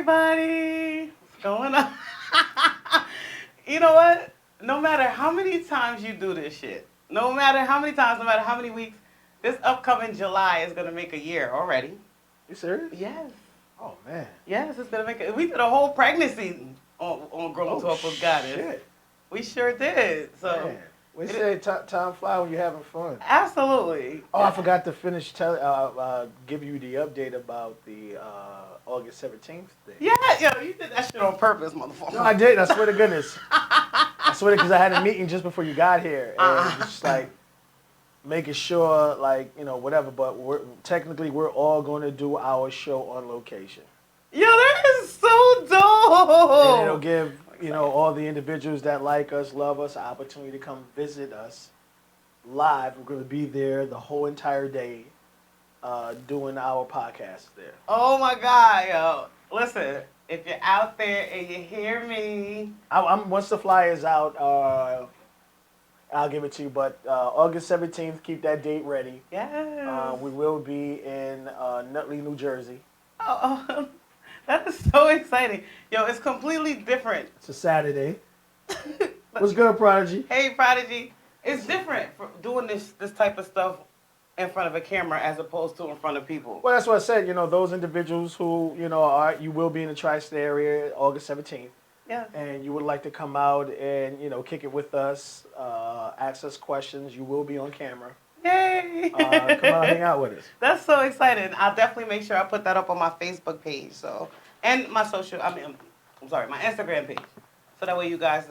everybody. What's going on? You know what? No matter how many times you do this shit, no matter how many times, no matter how many weeks, this upcoming July is gonna make a year already. You serious? Yes. Oh man. Yes, it's gonna make it. We did a whole pregnancy on Grown Talk with Goddess. Shit. We sure did. So Man. We say time fly when you're having fun. absolutely. Oh, I forgot to finish give you the update about the August 17th thing. Yeah, yo, you did that shit on purpose, motherfucker. No, I did. I swear to goodness. I swear because I had a meeting just before you got here, and just like making sure, like whatever. But we're all going to do our show on location. Yo, that is so dope. And it'll give all the individuals that like us, love us, an opportunity to come visit us live. We're going to be there the whole entire day, doing our podcast there. Oh my God, yo. Listen, if you're out there and you hear me. I'm once the flyer's out, I'll give it to you. But August 17th, keep that date ready. Yes. We will be in Nutley, New Jersey. Oh, that is so exciting. Yo, it's completely different. It's a Saturday. What's good, Prodigy? Hey, Prodigy. It's different for doing this type of stuff in front of a camera as opposed to in front of people. Well, that's what I said. Those individuals who, you will be in the tri-state area August 17th. Yeah. And you would like to come out and, kick it with us, ask us questions. You will be on camera. Yay. Come out, hang out with us. That's so exciting. I'll definitely make sure I put that up on my Facebook page. So, and my my Instagram page. So that way you guys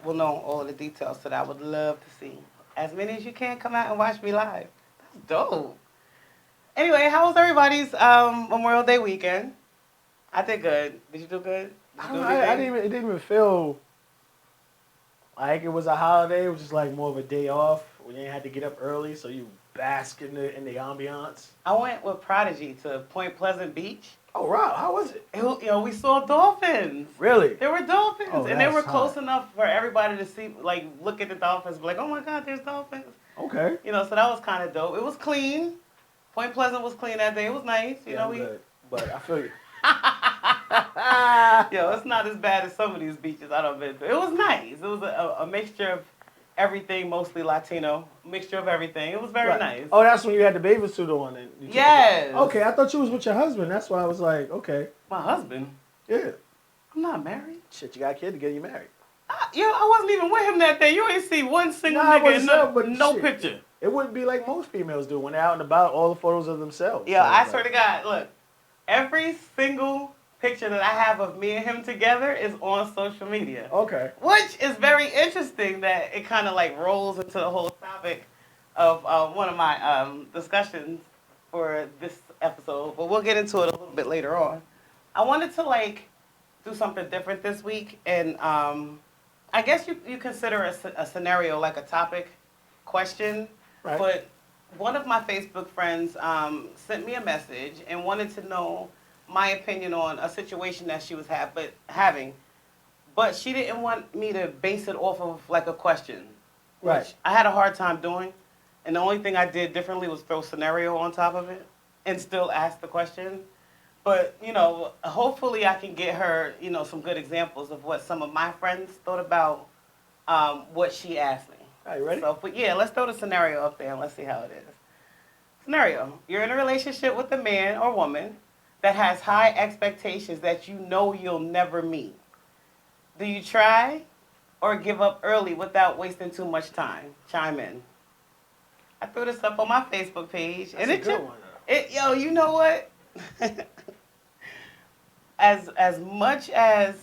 will know all the details that I would love to see. As many as you can come out and watch me live. That's dope. Anyway, how was everybody's Memorial Day weekend? I did good. Did you do good? It didn't even feel like it was a holiday. It was just like more of a day off. We didn't have to get up early, so you bask in the ambiance. I went with Prodigy to Point Pleasant Beach. Oh, wow. How was it? We saw dolphins. Really? There were dolphins, Oh, and they were that's close hot. enough for everybody to see, like, look at the dolphins, be like, oh my God, there's dolphins. Okay. So that was kind of dope. It was clean. Point Pleasant was clean that day. It was nice. I'm good. But I feel you. It's not as bad as some of these beaches I done been to. It was nice. It was a mixture of everything, mostly Latino. Mixture of everything. It was very nice. Oh, that's when you had the bathing suit on. Yes. Okay, I thought you was with your husband. That's why I was like, okay. My husband? Yeah. I'm not married. Shit, you got a kid to get you married. I wasn't even with him that day. You ain't see one single Nah, nigga in no picture. It wouldn't be like most females do when they're out and about, all the photos of themselves. Yeah, I swear to God, look, every single picture that I have of me and him together is on social media. Okay. Which is very interesting that it kind of like rolls into the whole topic of one of my discussions for this episode, but we'll get into it a little bit later on. I wanted to do something different this week, and I guess you consider a scenario like a topic question, right. But one of my Facebook friends sent me a message and wanted to know my opinion on a situation that she was having, but she didn't want me to base it off of like a question, right? Which I had a hard time doing, and the only thing I did differently was throw scenario on top of it and still ask the question. But hopefully I can get her some good examples of what some of my friends thought about what she asked me. Are you ready? So, let's throw the scenario up there and let's see how it is. Scenario: you're in a relationship with a man or woman that has high expectations that you'll never meet. Do you try or give up early without wasting too much time? Chime in. I threw this up on my Facebook page. That's a good one. You know what? As much as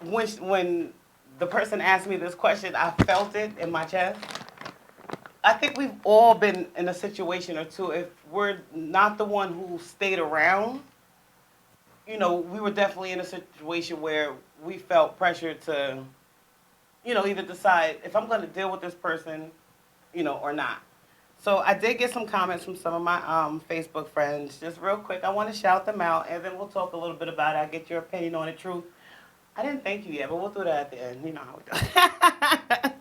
when the person asked me this question, I felt it in my chest. I think we've all been in a situation or two. If we're not the one who stayed around, we were definitely in a situation where we felt pressure to, either decide if I'm going to deal with this person, or not. So I did get some comments from some of my Facebook friends. Just real quick, I want to shout them out, and then we'll talk a little bit about it. I'll get your opinion on the truth. I didn't thank you yet, but we'll do that at the end. You know how we do.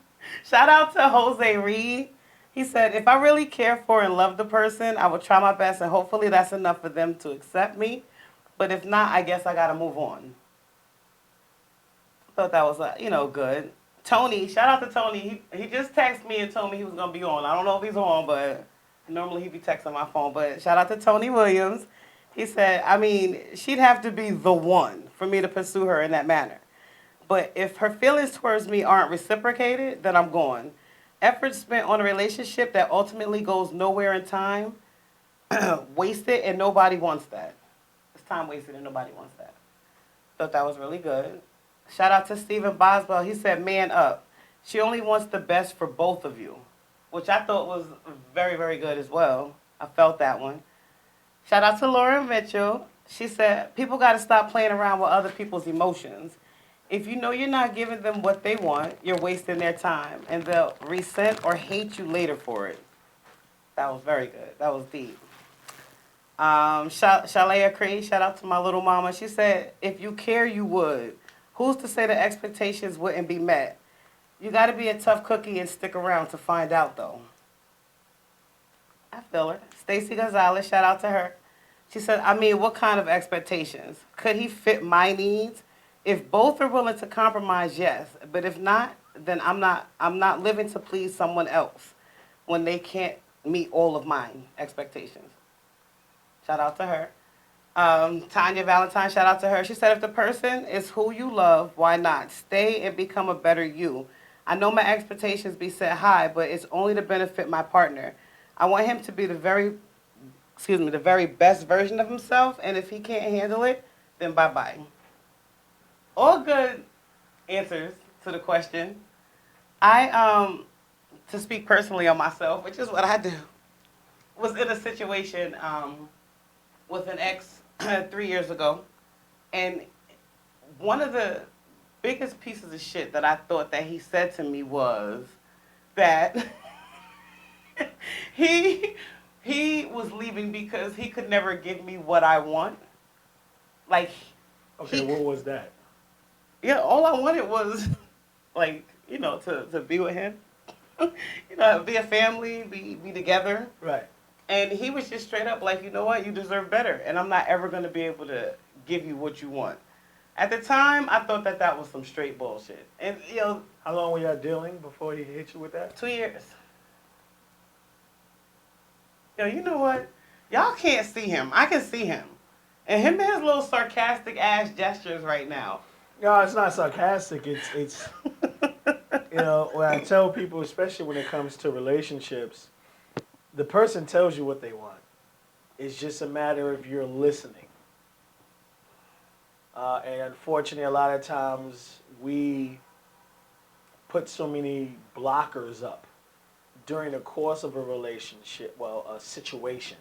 Shout out to Jose Reed. He said, if I really care for and love the person, I will try my best, and hopefully that's enough for them to accept me. But if not, I guess I gotta move on. Thought that was, good. Tony, shout out to Tony. He just texted me and told me he was gonna be on. I don't know if he's on, but normally he be texting my phone. But shout out to Tony Williams. He said, I mean, she'd have to be the one for me to pursue her in that manner. But if her feelings towards me aren't reciprocated, then I'm gone. Effort spent on a relationship that ultimately goes nowhere in time, wasted, and nobody wants that. It's time wasted and nobody wants that. Thought that was really good. Shout out to Stephen Boswell. He said, man up. She only wants the best for both of you, which I thought was very, very good as well. I felt that one. Shout out to Laura Mitchell. She said, people got to stop playing around with other people's emotions. If you know you're not giving them what they want, you're wasting their time, and they'll resent or hate you later for it. That was very good. That was deep. Shalaya Cree, shout out to my little mama. She said, if you care, you would. Who's to say the expectations wouldn't be met? You got to be a tough cookie and stick around to find out, though. I feel her. Stacy Gonzalez, shout out to her. She said, I mean, what kind of expectations? Could he fit my needs? If both are willing to compromise, yes. But if not, then I'm not living to please someone else when they can't meet all of mine expectations. Shout out to her. Tanya Valentine, shout out to her. She said, if the person is who you love, why not? Stay and become a better you. I know my expectations be set high, but it's only to benefit my partner. I want him to be the very best version of himself, and if he can't handle it, then bye-bye. All good answers to the question. To speak personally on myself, which is what I do, was in a situation with an ex 3 years ago, and one of the biggest pieces of shit that I thought that he said to me was that he was leaving because he could never give me what I want. Like, okay, what was that? Yeah, all I wanted was, like, to be with him, be a family, be together. Right. And he was just straight up like, you know what, you deserve better, and I'm not ever going to be able to give you what you want. At the time, I thought that was some straight bullshit. And, how long were y'all dealing before he hit you with that? 2 years. You know what? Y'all can't see him. I can see him. And him and his little sarcastic ass gestures right now. No, it's not sarcastic. It's when I tell people, especially when it comes to relationships, the person tells you what they want. It's just a matter of you're listening. And unfortunately, a lot of times we put so many blockers up during the course of a relationship, a situation,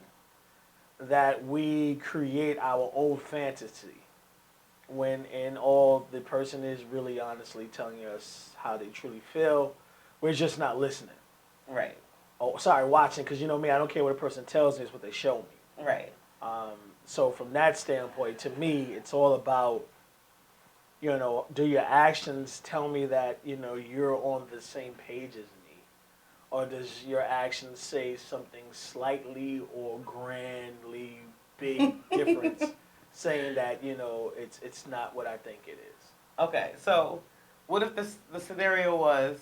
that we create our own fantasy when in all the person is really honestly telling us how they truly feel. We're just not listening. Right. Oh, sorry, watching, because you know me, I don't care what a person tells me, it's what they show me. Right. So from that standpoint, to me, it's all about, do your actions tell me that, you're on the same page as me? Or does your actions say something slightly or grandly big difference, saying that, it's not what I think it is? Okay, so what if the scenario was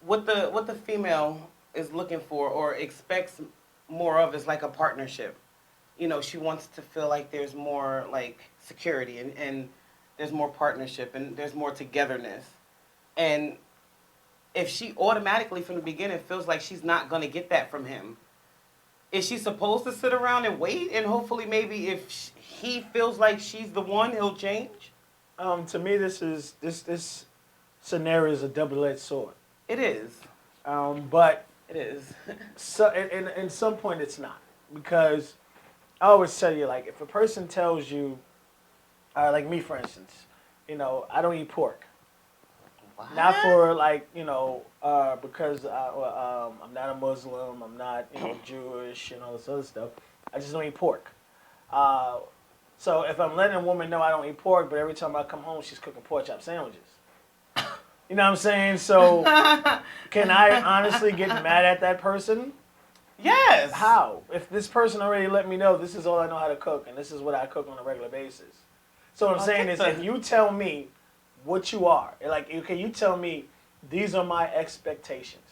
what the female is looking for or expects more of is like a partnership. She wants to feel like there's more like security and there's more partnership and there's more togetherness. And if she automatically from the beginning feels like she's not going to get that from him, is she supposed to sit around and wait and hopefully maybe if he feels like she's the one, he'll change? To me, this scenario is a double-edged sword. It is. But it is. So, in some point, it's not, because I always tell you, like, if a person tells you, like me, for instance, I don't eat pork. What? Not for because I'm not a Muslim, I'm not Jewish and all this other stuff. I just don't eat pork. So if I'm letting a woman know I don't eat pork, but every time I come home she's cooking pork chop sandwiches. You know what I'm saying? So can I honestly get mad at that person Yes. How? If this person already let me know this is all I know how to cook and this is what I cook on a regular basis. So what I'm saying is, if you tell me what you are, like, okay, you tell me these are my expectations.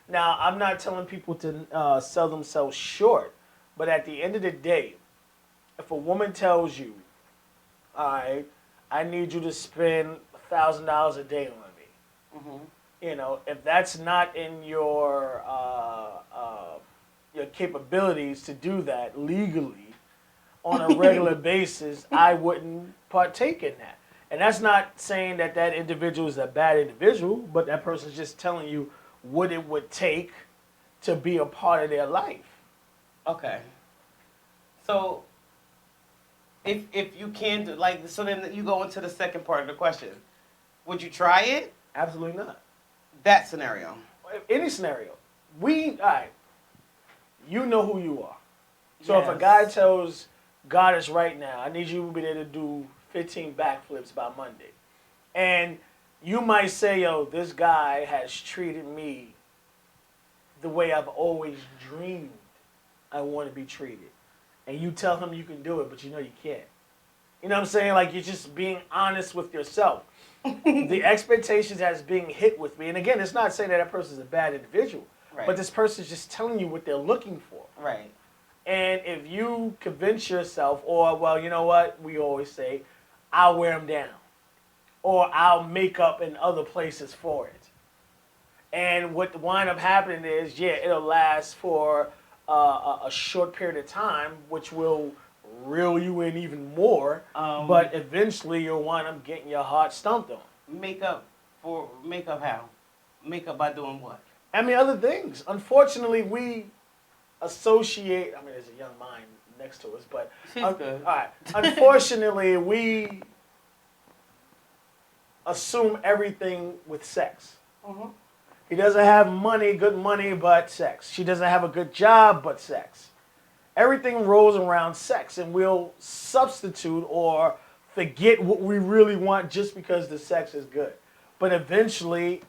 Now, I'm not telling people to sell themselves short, but at the end of the day, if a woman tells you, all right, I need you to spend $1,000 a day on me, you know, if that's not in your capabilities to do that legally on a regular basis, I wouldn't partake in that. And that's not saying that that individual is a bad individual, but that person's just telling you what it would take to be a part of their life. Okay. So, if you can do, like, so then you go into the second part of the question. Would you try it? Absolutely not. That scenario. Any scenario. All right, you know who you are. So if a Yes. guy tells Goddess right now, I need you to be able to do 15 backflips by Monday. And you might say, yo, this guy has treated me the way I've always dreamed I want to be treated. And you tell him you can do it, but you know you can't. You know what I'm saying? Like, you're just being honest with yourself. The expectations that's being hit with me, and again, it's not saying that that person's a bad individual, Right. but this person's just telling you what they're looking for. Right. And if you convince yourself, or, well, you know what, we always say, I'll wear them down, or I'll make up in other places for it. And what wind up happening is, yeah, it'll last for a short period of time, which will reel you in even more, but eventually you'll wind up getting your heart stumped on. Makeup how? Makeup by doing what? I mean, other things. Unfortunately, we associate, I mean, there's a young mind next to us, but She's good. all right. Unfortunately, we assume everything with sex. He doesn't have money, good money, but sex. She doesn't have a good job, but sex. Everything rolls around sex, and we'll substitute or forget what we really want just because the sex is good. But eventually,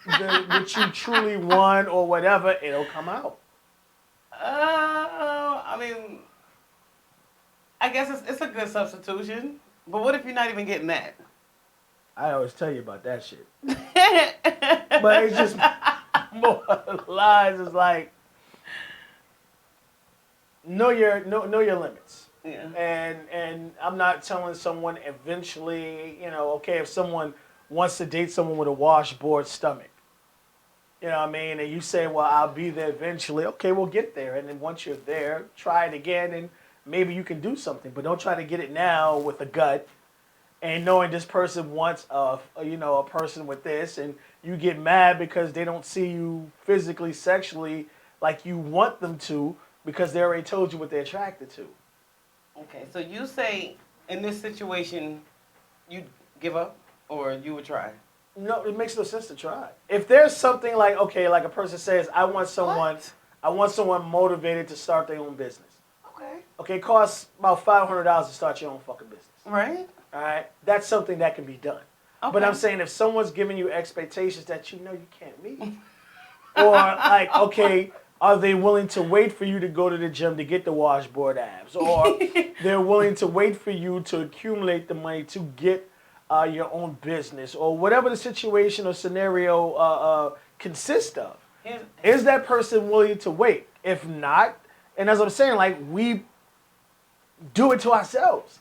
what you truly want or whatever, it'll come out. I mean, I guess it's a good substitution. But what if you're not even getting that? I always tell you about that shit. But it's just more lies. It's like, know your limits. Yeah. And I'm not telling someone eventually, you know, okay, if someone wants to date someone with a washboard stomach, you know what I mean, and you say, well, I'll be there eventually. Okay, we'll get there. And then once you're there, try it again, and maybe you can do something. But don't try to get it now with a gut and knowing this person wants a person with this, and you get mad because they don't see you physically, sexually like you want them to, because they already told you what they're attracted to. Okay, so you say in this situation, you'd give up or you would try? No, it makes no sense to try. If there's something like, okay, like a person says, I want someone motivated to start their own business. Okay. Okay, it costs about $500 to start your own fucking business. Right. All right, that's something that can be done. Okay. But I'm saying if someone's giving you expectations that you know you can't meet, or like, okay, are they willing to wait for you to go to the gym to get the washboard abs, or they're willing to wait for you to accumulate the money to get your own business, or whatever the situation or scenario consists of? Is that person willing to wait? If not, and as I'm saying, like, we do it to ourselves.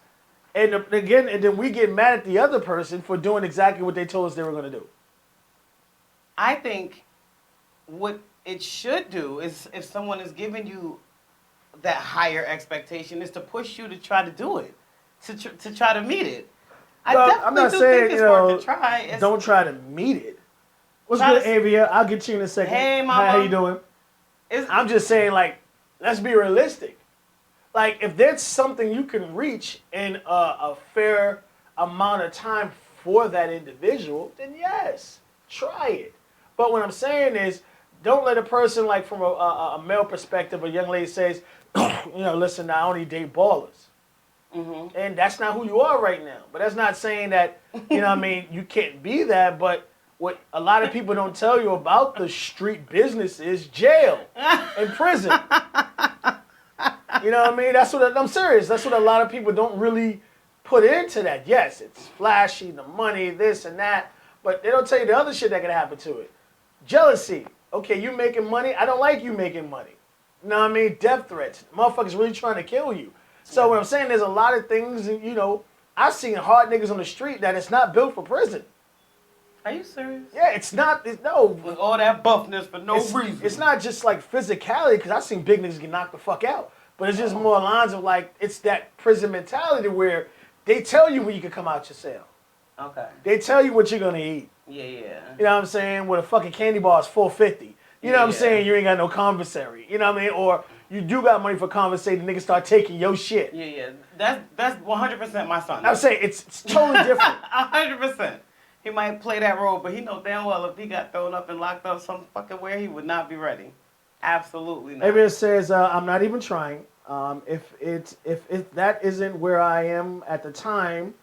And again, and then we get mad at the other person for doing exactly what they told us they were going to do. I think what it should do is, if someone is giving you that higher expectation, is to push you to try to do it, to try to meet it. I Well, definitely I'm not do saying, think it's you know, worth a try. It's, don't try to meet it. What's Try good, to- Avia? I'll get you in a second. Hey, mama. How you doing? it's, I'm just saying, like, let's be realistic. Like, if there's something you can reach in a fair amount of time for that individual, then yes, try it. But what I'm saying is, don't let a person, like, from a male perspective, a young lady says, listen, I only date ballers. Mm-hmm. And that's not who you are right now. But that's not saying that, you know what I mean, you can't be that. But what a lot of people don't tell you about the street business is jail and prison. You know what I mean? That's what I'm serious. That's what a lot of people don't really put into that. Yes, it's flashy, the money, this and that, but they don't tell you the other shit that can happen to it. Jealousy. Okay, you making money. I don't like you making money. You know what I mean? Death threats. Motherfuckers really trying to kill you. So what I'm saying, there's a lot of things, you know, I've seen hard niggas on the street that it's not built for prison. Are you serious? Yeah, it's not. No. With all that buffness for no reason. It's not just like physicality, because I've seen big niggas get knocked the fuck out. But it's just more lines of like, it's that prison mentality where they tell you when you can come out your cell. Okay. They tell you what you're going to eat. Yeah. You know what I'm saying? With a fucking candy bar is $4.50. You know what I'm saying? You ain't got no commissary. You know what I mean? Or you do got money for commissary, the niggas start taking your shit. Yeah. That's 100% my son. I'm saying it's totally different. 100%. He might play that role, but he know damn well if he got thrown up and locked up some fucking where, he would not be ready. Absolutely not. Maybe it says, I'm not even trying. If that isn't where I am at the time,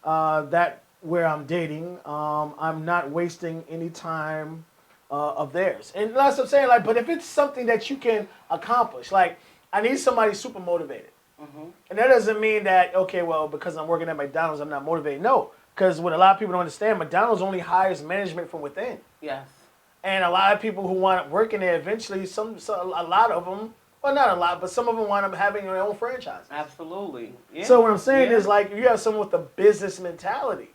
that where I'm dating, I'm not wasting any time of theirs. And that's what I'm saying. Like, but if it's something that you can accomplish, like I need somebody super motivated, and that doesn't mean that okay, well, because I'm working at McDonald's, I'm not motivated. No, because what a lot of people don't understand, McDonald's only hires management from within. Yes. And a lot of people who wind up working there eventually, a lot of them, well, not a lot, but some of them wind up having their own franchise. Absolutely. Yeah. So what I'm saying is, like, you have someone with a business mentality.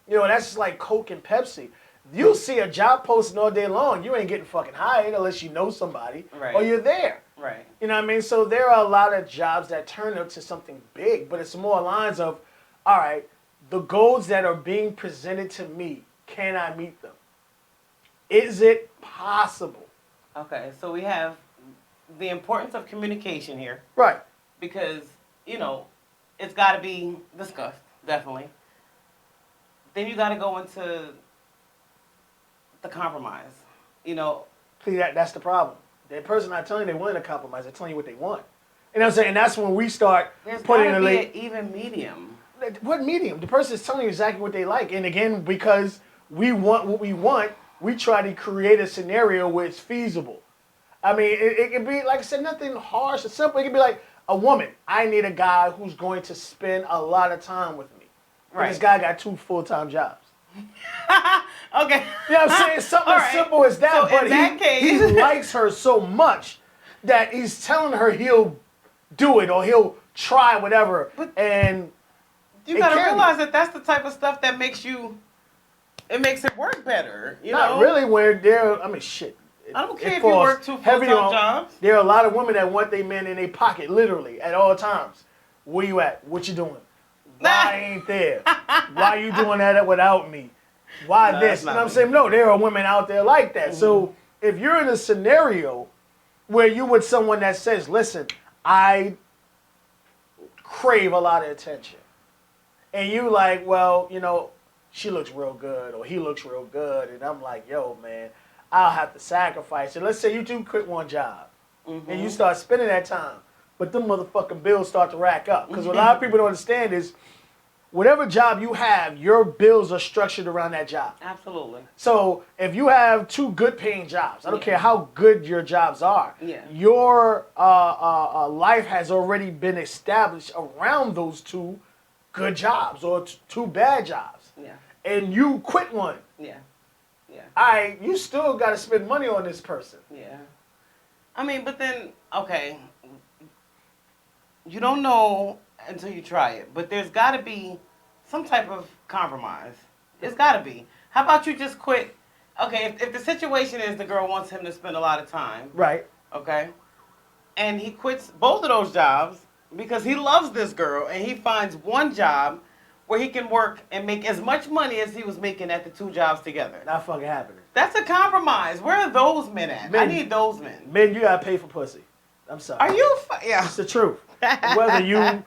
You know, that's just like Coke and Pepsi. You'll see a job posting all day long. You ain't getting fucking hired unless you know somebody or you're there. Right. You know what I mean? So there are a lot of jobs that turn into something big, but it's more lines of, all right, the goals that are being presented to me, can I meet them? Is it possible? Okay, so we have the importance of communication here. Right. Because, you know, it's got to be discussed, definitely. Then you got to go into the compromise, you know. See, that's the problem. The person not telling you they want to compromise, they're telling you what they want. You know what I'm saying? And that's when we start There's putting got a to be late... an even medium. What medium? The person is telling you exactly what they like. And again, because we want what we want, we try to create a scenario where it's feasible. I mean, it could be, like I said, nothing harsh or simple. It could be like a woman. I need a guy who's going to spend a lot of time with me. Right. This guy got 2 full-time jobs. Okay. You know what I'm saying? Something as simple as that. So but he likes her so much that he's telling her he'll do it or he'll try whatever. But and you got to realize that that's the type of stuff that makes it work better. You Not know? really where they're, I mean, shit. I don't care if you work 2 full-time jobs. There are a lot of women that want their men in their pocket, literally, at all times. Where you at? What you doing? Why I ain't there? Why you doing that without me? Why this? You know what I'm saying? No, there are women out there like that. Mm-hmm. So if you're in a scenario where you with someone that says, listen, I crave a lot of attention. And you like, well, you know, she looks real good or he looks real good. And I'm like, yo, man, I'll have to sacrifice it. Let's say you do quit one job and you start spending that time, but them motherfucking bills start to rack up. Because what a lot of people don't understand is whatever job you have, your bills are structured around that job. Absolutely. So if you have 2 good paying jobs, I don't care how good your jobs are, your life has already been established around those 2 good jobs or 2 bad jobs. Yeah. And you quit one. Yeah. Yeah. All right, you still got to spend money on this person. Yeah. I mean, but then, okay, you don't know until you try it, but there's got to be some type of compromise. There's got to be. How about you just quit? Okay, if the situation is the girl wants him to spend a lot of time. Right. Okay. And he quits both of those jobs because he loves this girl and he finds one job where he can work and make as much money as he was making at the 2 jobs together. Not fucking happening. That's a compromise. Where are those men at? I need those men. Men, you gotta pay for pussy. I'm sorry. Are you? Yeah. It's the truth. Whether you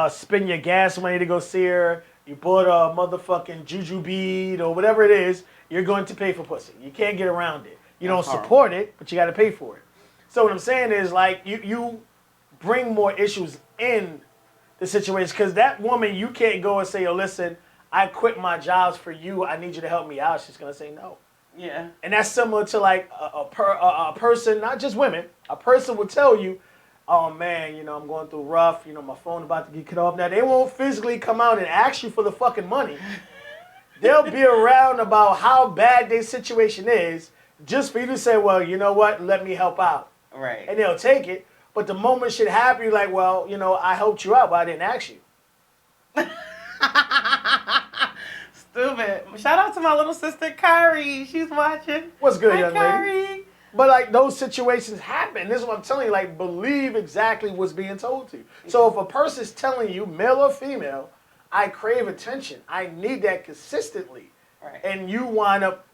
spend your gas money to go see her, you bought a motherfucking juju bead or whatever it is, you're going to pay for pussy. You can't get around it. You don't support it, but you got to pay for it. So what I'm saying is, like, you bring more issues in the situation, because that woman, you can't go and say, oh, listen, I quit my jobs for you. I need you to help me out. She's gonna say no. Yeah. And that's similar to like a person, not just women. A person will tell you, "Oh man, I'm going through rough. My phone about to get cut off." Now they won't physically come out and ask you for the fucking money. They'll be around about how bad their situation is, just for you to say, "Well, you know what? Let me help out." Right. And they'll take it. But the moment shit happen, you're like, "Well, I helped you out, but I didn't ask you." Stupid. Shout out to my little sister Kyrie. She's watching. What's good, Hi, young Kyrie. lady? But like those situations happen. This is what I'm telling you. Like, believe exactly what's being told to you. So if a person's telling you, male or female, I crave attention, I need that consistently, Right. and you wind up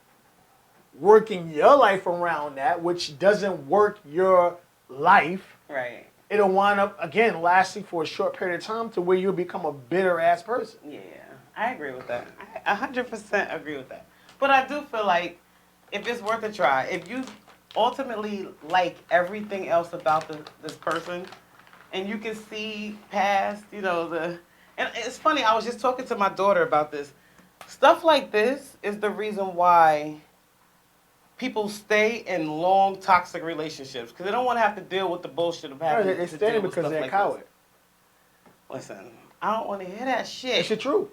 working your life around that, which doesn't work your life, Right. it'll wind up again lasting for a short period of time to where you'll become a bitter ass person. Yeah, I agree with that. I 100% agree with that. But I do feel like if it's worth a try, if you ultimately like everything else about this person, and you can see past, and it's funny, I was just talking to my daughter about this. Stuff like this is the reason why people stay in long toxic relationships, because they don't want to have to deal with the bullshit of having They to stay deal with because stuff they're like coward. this. Listen, I don't want to hear that shit. It's the truth.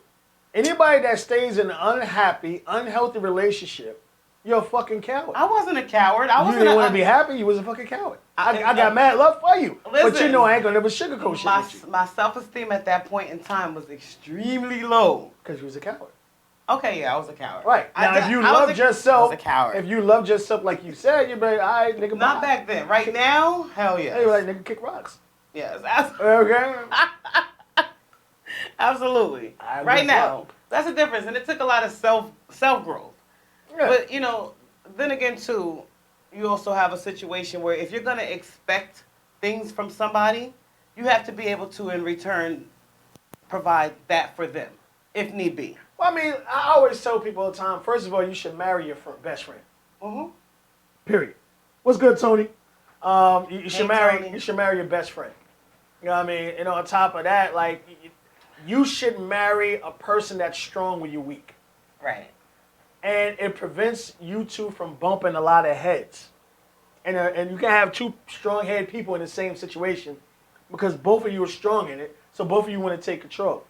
Anybody that stays in an unhappy, unhealthy relationship, you're a fucking coward. I wasn't a coward. I You was didn't want to be happy, you was a fucking coward. I got mad love for you. But Listen, I ain't gonna never sugarcoat shit with you. My self-esteem at that point in time was extremely low. Because you was a coward. Okay, yeah, I was a coward. Right. Now, if you loved I yourself, was a coward. if you loved yourself like you said, you'd be like, all right, nigga, Not bye. back then. Right now, hell yes. You'd be like, nigga, kick rocks. Yes, Okay? absolutely. I Right give now, up. that's the difference, and it took a lot of self growth. Yeah. But then again, too, you also have a situation where if you're gonna expect things from somebody, you have to be able to, in return, provide that for them, if need be. Well, I mean, I always tell people all the time, first of all, you should marry your best friend. Mm-hmm. Period. What's good, Tony? You should Tony. You should marry your best friend. You know what I mean? And on top of that, like, you should marry a person that's strong when you're weak. Right. And it prevents you two from bumping a lot of heads. And you can have two strong-headed people in the same situation because both of you are strong in it, so both of you want to take control.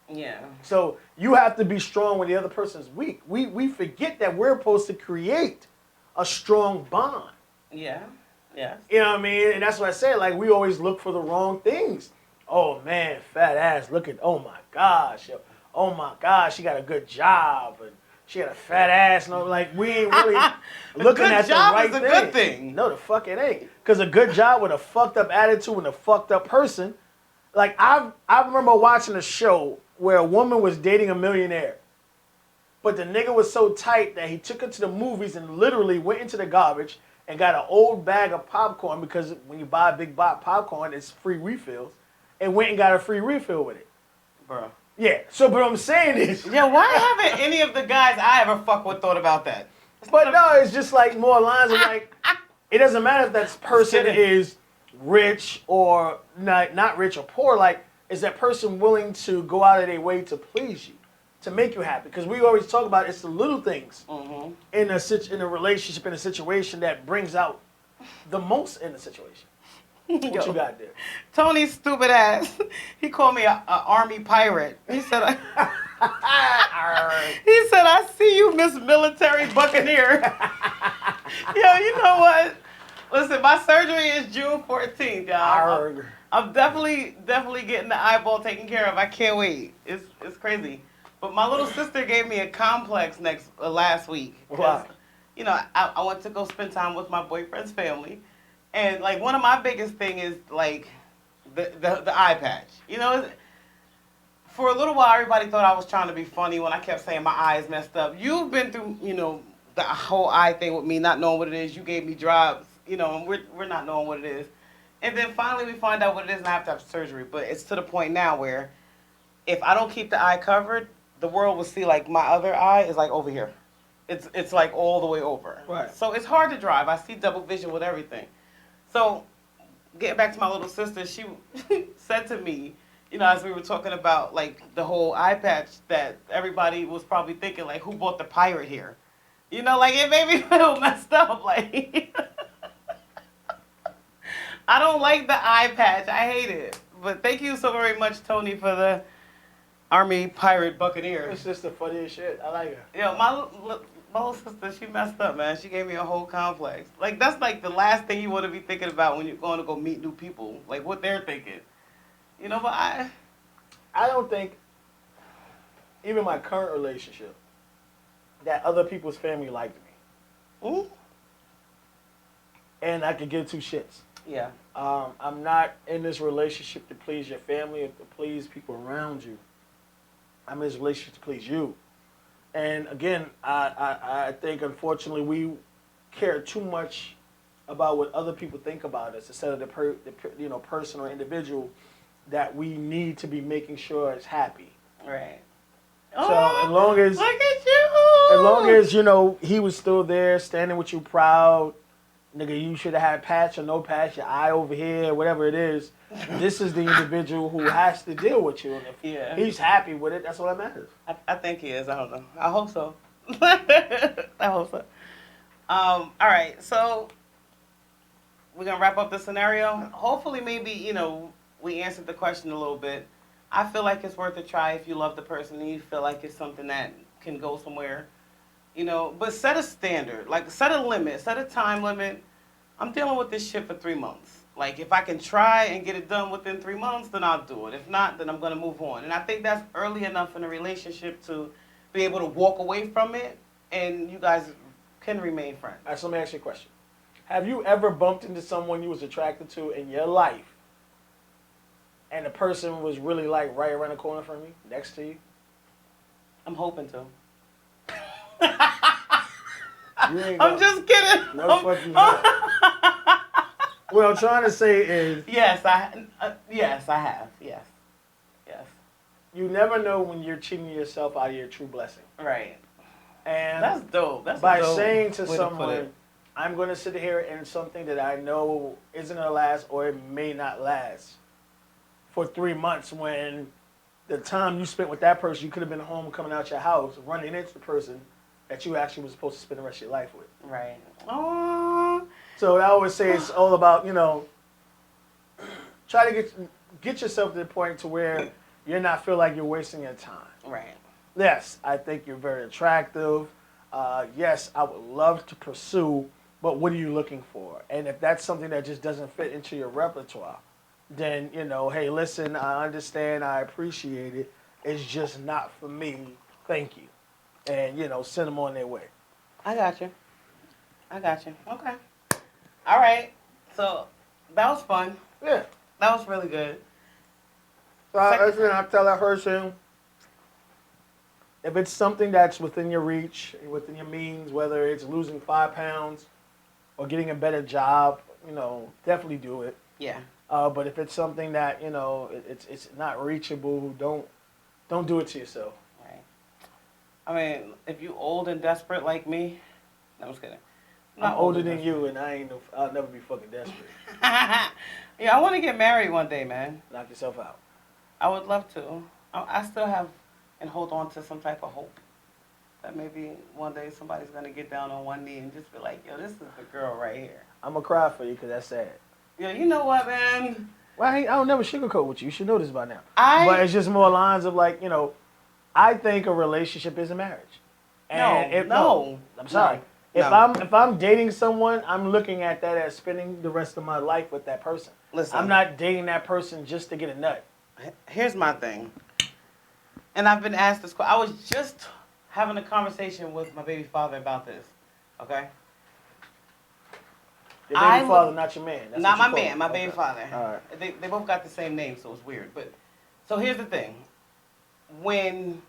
Yeah. So you have to be strong when the other person's weak. We forget that we're supposed to create a strong bond. Yeah. Yeah. You know what I mean? And that's what I said. Like, we always look for the wrong things. Oh, man, fat ass. Oh, my gosh. Oh, my gosh, she got a good job. And she got a fat ass. And all, like, we ain't really looking at the right thing. A good thing. No, the fuck it ain't. Because a good job with a fucked up attitude and a fucked up person. Like, I remember watching a show where a woman was dating a millionaire. But the nigga was so tight that he took her to the movies and literally went into the garbage and got an old bag of popcorn, because when you buy a big box of popcorn, it's free refills, and went and got a free refill with it. Bro. Yeah, so but what I'm saying is... Yeah, why haven't any of the guys I ever fuck with thought about that? But no, it's just like more lines of like, it doesn't matter if that person is rich or not rich or poor, like, is that person willing to go out of their way to please you, to make you happy? Because we always talk about it's the little things in a relationship, in a situation, that brings out the most in the situation. What you got there? Tony's stupid ass. He called me a army pirate. He said, I see you, Miss Military Buccaneer. Yo, you know what? Listen, my surgery is June 14th, y'all. I'm definitely getting the eyeball taken care of. I can't wait. It's crazy. But my little sister gave me a complex last week. Why? I went to go spend time with my boyfriend's family. And, like, one of my biggest thing is, like, the eye patch. For a little while, everybody thought I was trying to be funny when I kept saying my eye is messed up. You've been through, the whole eye thing with me, not knowing what it is. You gave me drops, and we're not knowing what it is. And then finally we find out what it is and I have to have surgery. But it's to the point now where if I don't keep the eye covered, the world will see, like, my other eye is, like, over here. It's like, all the way over. Right. So it's hard to drive. I see double vision with everything. So, getting back to my little sister, she said to me, you know, as we were talking about like the whole eye patch, that everybody was probably thinking like, who bought the pirate here? You know, like it made me feel messed up. Like I don't like the eye patch. I hate it. But thank you so very much, Tony, for the Army Pirate Buccaneer. It's just the funniest shit. I like her. Yo, my little sister, she messed up, man. She gave me a whole complex. Like that's like the last thing you want to be thinking about when you're going to go meet new people. Like what they're thinking. You know, but I don't think, even my current relationship, that other people's family liked me. Ooh. And I could give two shits. Yeah. I'm not in this relationship to please your family or to please people around you. I'm in this relationship to please you. And again, I think unfortunately we care too much about what other people think about us instead of the person or individual that we need to be making sure is happy. Right. So as long as look at you. as long as he was still there, standing with you proud, nigga, you should have had patch or no patch, your eye over here, whatever it is. This is the individual who has to deal with you, and if he's happy with it, that's all that matters. I think he is. I don't know. I hope so. I hope so. All right. So we're gonna wrap up the scenario. Hopefully, maybe we answered the question a little bit. I feel like it's worth a try if you love the person and you feel like it's something that can go somewhere. But set a standard, like set a limit, set a time limit. I'm dealing with this shit for 3 months. Like if I can try and get it done within 3 months, then I'll do it. If not, then I'm gonna move on. And I think that's early enough in a relationship to be able to walk away from it, and you guys can remain friends. All right, so let me ask you a question. Have you ever bumped into someone you was attracted to in your life, and the person was really like right around the corner from you, next to you? I'm hoping to. I'm just kidding. No fucking not. What I'm trying to say is, yes, I have. Yes. You never know when you're cheating yourself out of your true blessing. Right. And that's dope. That's by dope saying to way someone, I'm going to sit here in something that I know isn't going to last or it may not last for 3 months, when the time you spent with that person, you could have been home coming out your house, running into the person that you actually was supposed to spend the rest of your life with. Right. Oh. So I always say it's all about, try to get yourself to the point to where you're not feel like you're wasting your time. Right. Yes, I think you're very attractive. Yes, I would love to pursue, but what are you looking for? And if that's something that just doesn't fit into your repertoire, then, hey, listen, I understand, I appreciate it. It's just not for me. Thank you. And, send them on their way. I got you. Okay. All right. So that was fun. Yeah. That was really good. So I tell that person, if it's something that's within your reach, within your means, whether it's losing 5 pounds or getting a better job, definitely do it. Yeah. But if it's something that it's not reachable, don't do it to yourself. Right. I mean, if you old and desperate like me, no, I'm just kidding. I'm older than you, and I'll never be fucking desperate. Yeah, I want to get married one day, man. Knock yourself out. I would love to. I still have and hold on to some type of hope that maybe one day somebody's gonna get down on one knee and just be like, "Yo, this is the girl right here." I'm gonna cry for you because that's sad. Yeah, you know what, man? Well, I don't never sugarcoat with you. You should know this by now. But it's just more lines of like, I think a relationship is a marriage. And no. I'm sorry. No. If I'm dating someone, I'm looking at that as spending the rest of my life with that person. Listen, I'm not dating that person just to get a nut. Here's my thing. And I've been asked this question. I was just having a conversation with my baby father about this. Okay? Your baby father, not your man. That's not what my you man, my okay. baby father. All right. They both got the same name, so it's weird. But so here's the thing. When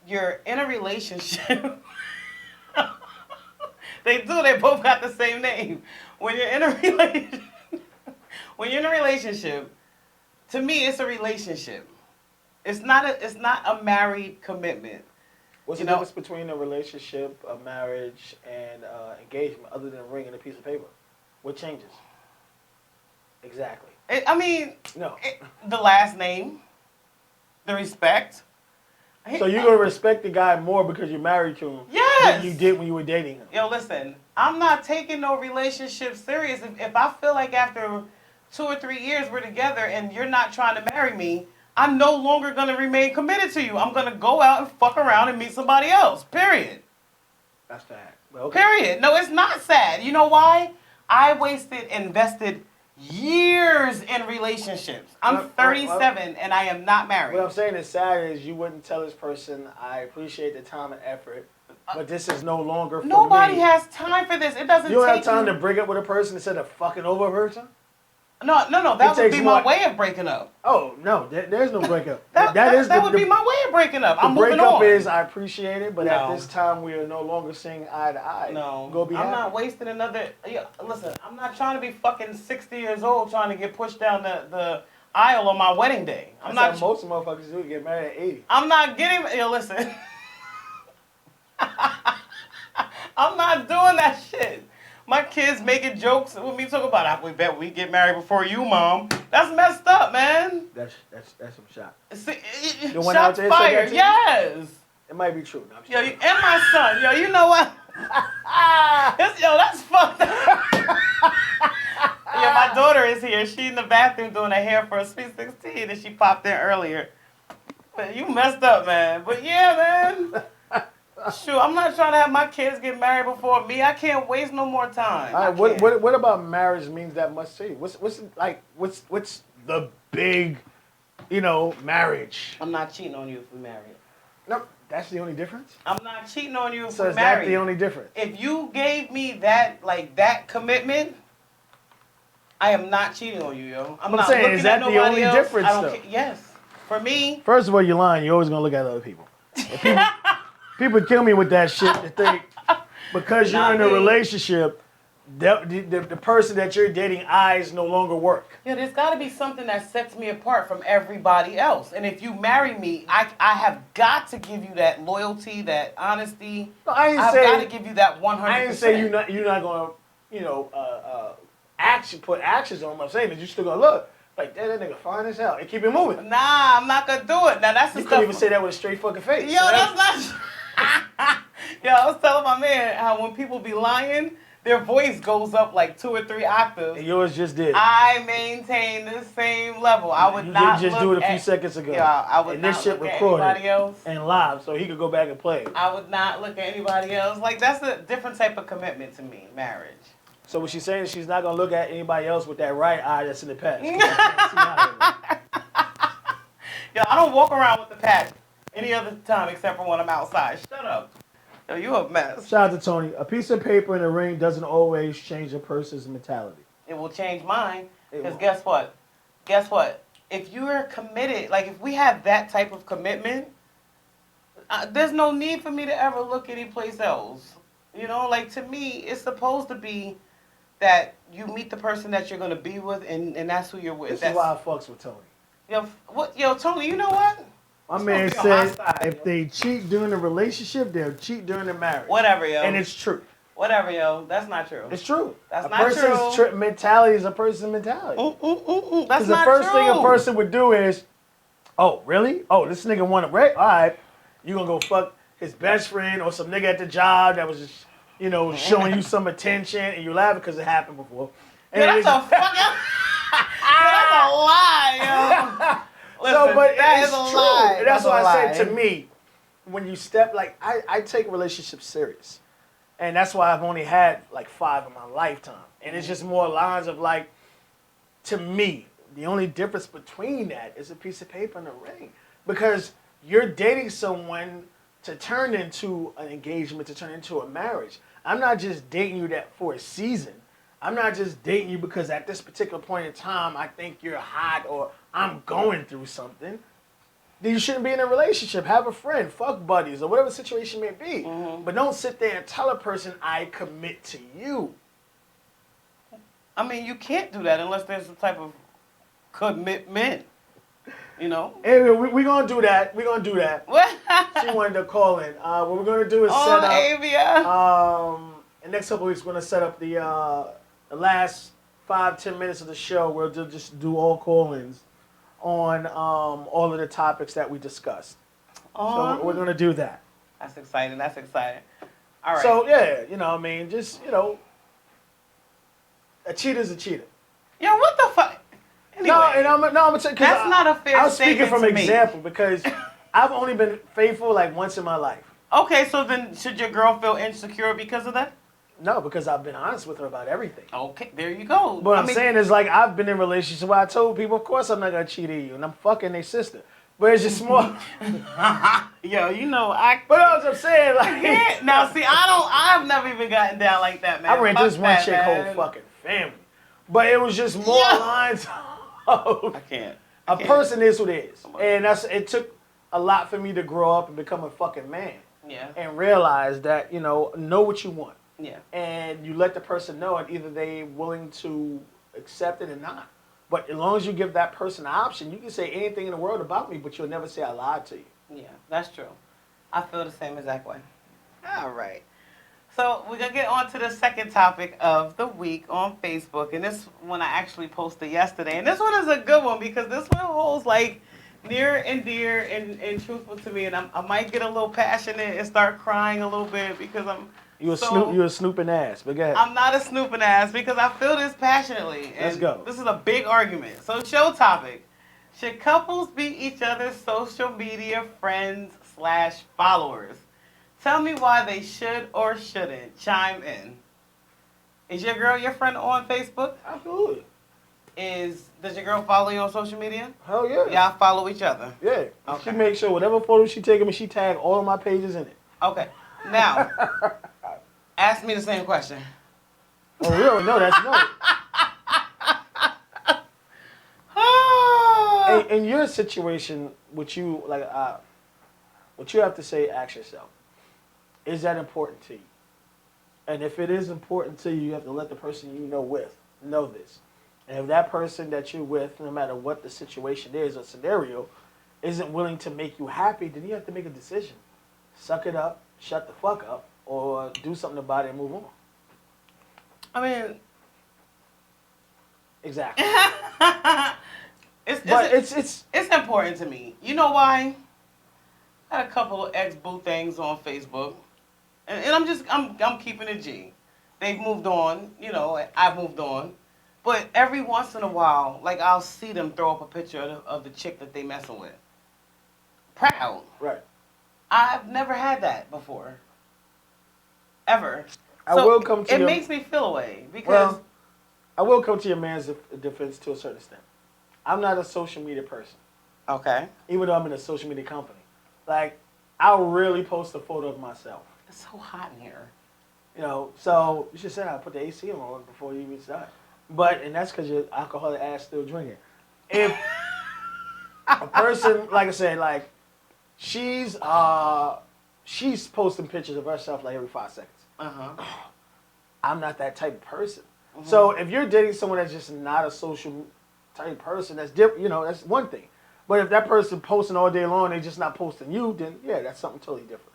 you're in a relationship, they both got the same name. When you're in a relationship, to me it's a relationship. It's not a married commitment. What's the difference between a relationship, a marriage, and engagement, other than a ring and a piece of paper? What changes? Exactly. The last name. The respect. So you're gonna respect the guy more because you're married to him Yes. than you did when you were dating him. Yo, listen, I'm not taking no relationship serious. If I feel like after 2 or 3 years we're together and you're not trying to marry me, I'm no longer going to remain committed to you. I'm going to go out and fuck around and meet somebody else. Period. That's fact. Well, okay. Period. No, it's not sad. You know why? I invested years in relationships. I'm 37 and I am not married. What I'm saying is sad is you wouldn't tell this person, I appreciate the time and effort, but this is no longer for Nobody me. has time for this. It doesn't You don't take have time to break up with a person instead of fucking over a person? No. That would takes be my more- way of breaking up. Oh, no, there's no breakup. That would be my way of breaking up. I'm the moving breakup on. is I appreciate it, but at No. this time we are no longer seeing eye to eye. No, Go be I'm happy. not wasting another. Yeah, listen, I'm not trying to be fucking 60 years old trying to get pushed down the aisle on my wedding day. I'm That's not. how most motherfuckers do get married at 80. I'm not getting. Yo, listen. I'm not doing that shit. My kids making jokes with me talking about, we bet we get married before you, Mom. That's messed up, man. That's some shot. See, The one out shots there said that fired. to you? Yes. It might be true. No, I'm just Yo, kidding. and my son. Yo, you know what? That's fucked up. Yeah, my daughter is here. She in the bathroom doing her hair for a Sweet 16, and she popped in earlier. But you messed up, man. But yeah, man. Shoot, I'm not trying to have my kids get married before me. I can't waste no more time. All right, what about marriage means that much to you? What's the big, marriage? I'm not cheating on you if we married. No, that's the only difference. I'm not cheating on you if So we is that married. the only difference? If you gave me that commitment, I am not cheating on you, yo. I'm not saying, looking is that at the nobody only else. difference, I don't though? care. Yes, for me. First of all, you're lying. You're always gonna look at other people. And people kill me with that shit. To think because you're Not in a me. relationship, the person that you're dating eyes no longer work. Yeah, there's got to be something that sets me apart from everybody else. And if you marry me, I have got to give you that loyalty, that honesty. No, I ain't I've say got to give you that 100%. I didn't say you're not gonna put actions on them. I'm saying that you still gonna look like that nigga fine as hell and keep it moving. Nah, I'm not gonna do it. Now that's the You stuff. couldn't even say that with a straight fucking face. Yo, So that's not. Yo, I was telling my man how when people be lying, their voice goes up like 2 or 3 octaves. and yours just did. I maintain the same level. I would You not just look do it a few at, seconds ago. Yeah, I would and not this shit look at recorded anybody else. and live, so he could go back and play. I would not look at anybody else. Like that's a different type of commitment to me, marriage. So what she's saying is she's not gonna look at anybody else with that right eye that's in the past. 'Cause she can't see out of it. Yo, I don't walk around with the patch any other time except for when I'm outside. Shut up. Yo, you a mess. Shout out to Tony. A piece of paper in a ring doesn't always change a person's mentality. It will change mine. It Because will. guess what? Guess what? If you are committed, like if we have that type of commitment, there's no need for me to ever look anyplace else. You know, like to me, it's supposed to be that you meet the person that you're gonna be with, and that's who you're with. This That's is why I fucks with Tony. yo, Tony. You know what? My It's man gonna be on my said side, if yo. they cheat during the relationship, they'll cheat during the marriage. Whatever, yo. And it's true. Whatever, yo. That's not true. It's true. That's a not person's true. mentality is a person's mentality. That's Because the not first true. thing a person would do is, oh, really? Oh, this nigga want to break? All right. You going to go fuck his best friend or some nigga at the job that was just, showing you some attention and you laughing because it happened before. And Yo, it that's is- a fucking. That's a lie, yo. Listen, but that it's is a true. lie. And that's why a I say lie. to me, when you step, like, I take relationships serious. And that's why I've only had, like, 5 in my lifetime. And it's just more lines of, like, to me, the only difference between that is a piece of paper and a ring. Because you're dating someone to turn into an engagement, to turn into a marriage. I'm not just dating you that for a season. I'm not just dating you because at this particular point in time, I think you're hot or I'm going through something. Then you shouldn't be in a relationship. Have a friend, fuck buddies, or whatever the situation may be. Mm-hmm. But don't sit there and tell a person, I commit to you. I mean, you can't do that unless there's some type of commitment. You know? Anyway, we're going to do that. We're going to do that. What? She wanted to call in. What we're going to do is Oh, set up... Avia. In the next couple weeks, we're going to set up the last 5-10 minutes of the show. We'll just do all call-ins on all of the topics that we discussed. So we're gonna do that. That's exciting. That's exciting. All right. So yeah, you know, what I mean, just a cheater's a cheater. Yo, what the fuck? Anyway, No, and I'm gonna tell you, that's not a fair I was speaking statement from to me. example because I've only been faithful like once in my life. Okay, so then should your girl feel insecure because of that? No, because I've been honest with her about everything. Okay, there you go. What I'm saying is, like, I've been in relationships where I told people, of course I'm not gonna cheat on you, and I'm fucking their sister. But it's just more. Yo, you know, I. But what I'm saying, like, Yeah, now see, I've never even gotten down like that, man. I ran through this Fuck one that, chick man. whole fucking family, but it was just more Yeah. lines of I can't. a person is what is, and it took a lot for me to grow up and become a fucking man Yeah. and realize that know what you want. Yeah. And you let the person know it, either they willing to accept it or not. But as long as you give that person an option, you can say anything in the world about me, but you'll never say I lied to you. Yeah, that's true. I feel the same exact way. All right. So we're going to get on to the second topic of the week on Facebook. And this one I actually posted yesterday. And this one is a good one because this one holds like near and dear and truthful to me. And I might get a little passionate and start crying a little bit because You a snooping ass, but go ahead. I'm not a snooping ass because I feel this passionately. And Let's go. This is a big argument. So show topic. Should couples be each other's social media friends/followers? Tell me why they should or shouldn't. Chime in. Is your girl your friend on Facebook? Absolutely. Does your girl follow you on social media? Hell yeah. Y'all follow each other. Yeah. Okay. She makes sure whatever photo she taking me, she tag all of my pages in it. Okay. Now, ask me the same question. Oh, we already know that's no. In your situation, what you have to say, ask yourself, is that important to you? And if it is important to you, you have to let the person you know this. And if that person that you're with, no matter what the situation is or scenario, isn't willing to make you happy, then you have to make a decision. Suck it up, shut the fuck up, or do something about it and move on. I mean, Exactly. It's important to me. You know why? I had a couple of ex-boo things on Facebook, and I'm keeping it G. They've moved on, I've moved on, but every once in a while, like I'll see them throw up a picture of the chick that they messing with. Proud. Right. I've never had that before. Ever. I will come to it your- makes me feel away because Well, I will come to your man's defense to a certain extent. I'm not a social media person, okay, even though I'm in a social media company. Like, I'll really post a photo of myself. it's so hot in here. So you should say I put the AC on before you even start. And that's because your alcoholic ass still drinking. If a person, like I said, like she's posting pictures of herself like every 5 seconds. I'm not that type of person. Mm-hmm. So if you're dating someone that's just not a social type person, that's different. That's one thing. But if that person posting all day long, they're just not posting you, then yeah, that's something totally different.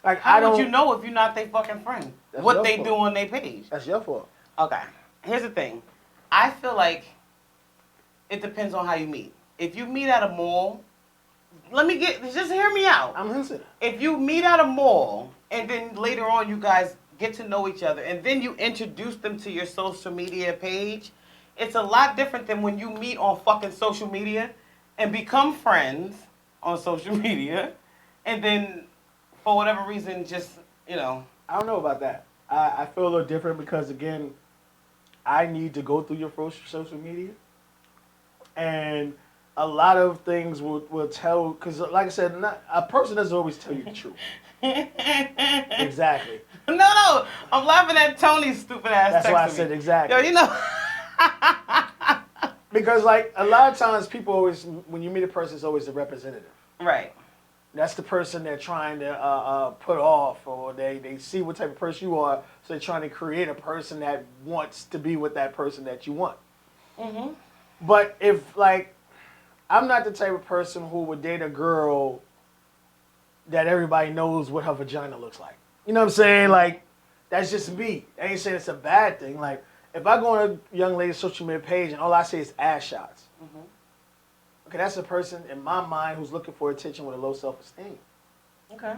Like How would you know if you're not their fucking friend? That's What your they fault. do on their page? That's your fault. Okay. Here's the thing. I feel like it depends on how you meet. If you meet at a mall, just hear me out. I'm listening. If you meet at a mall and then later on you guys get to know each other and then you introduce them to your social media page, it's a lot different than when you meet on fucking social media and become friends on social media and then for whatever reason just, I don't know about that. I feel a little different because, again, I need to go through your social media. And a lot of things will tell, because like I said, a person doesn't always tell you the truth. Exactly. No, I'm laughing at Tony's stupid ass. That's why I texting said me. exactly. Yo, Because, like, a lot of times people always, when you meet a person, it's always a representative. Right. That's the person they're trying to put off, or they see what type of person you are, so they're trying to create a person that wants to be with that person that you want. Mm-hmm. But if, like, I'm not the type of person who would date a girl that everybody knows what her vagina looks like. You know what I'm saying? Like, that's just me. I ain't saying it's a bad thing. Like, if I go on a young lady's social media page and all I see is ass shots, Okay, that's a person in my mind who's looking for attention with a low self-esteem. Okay.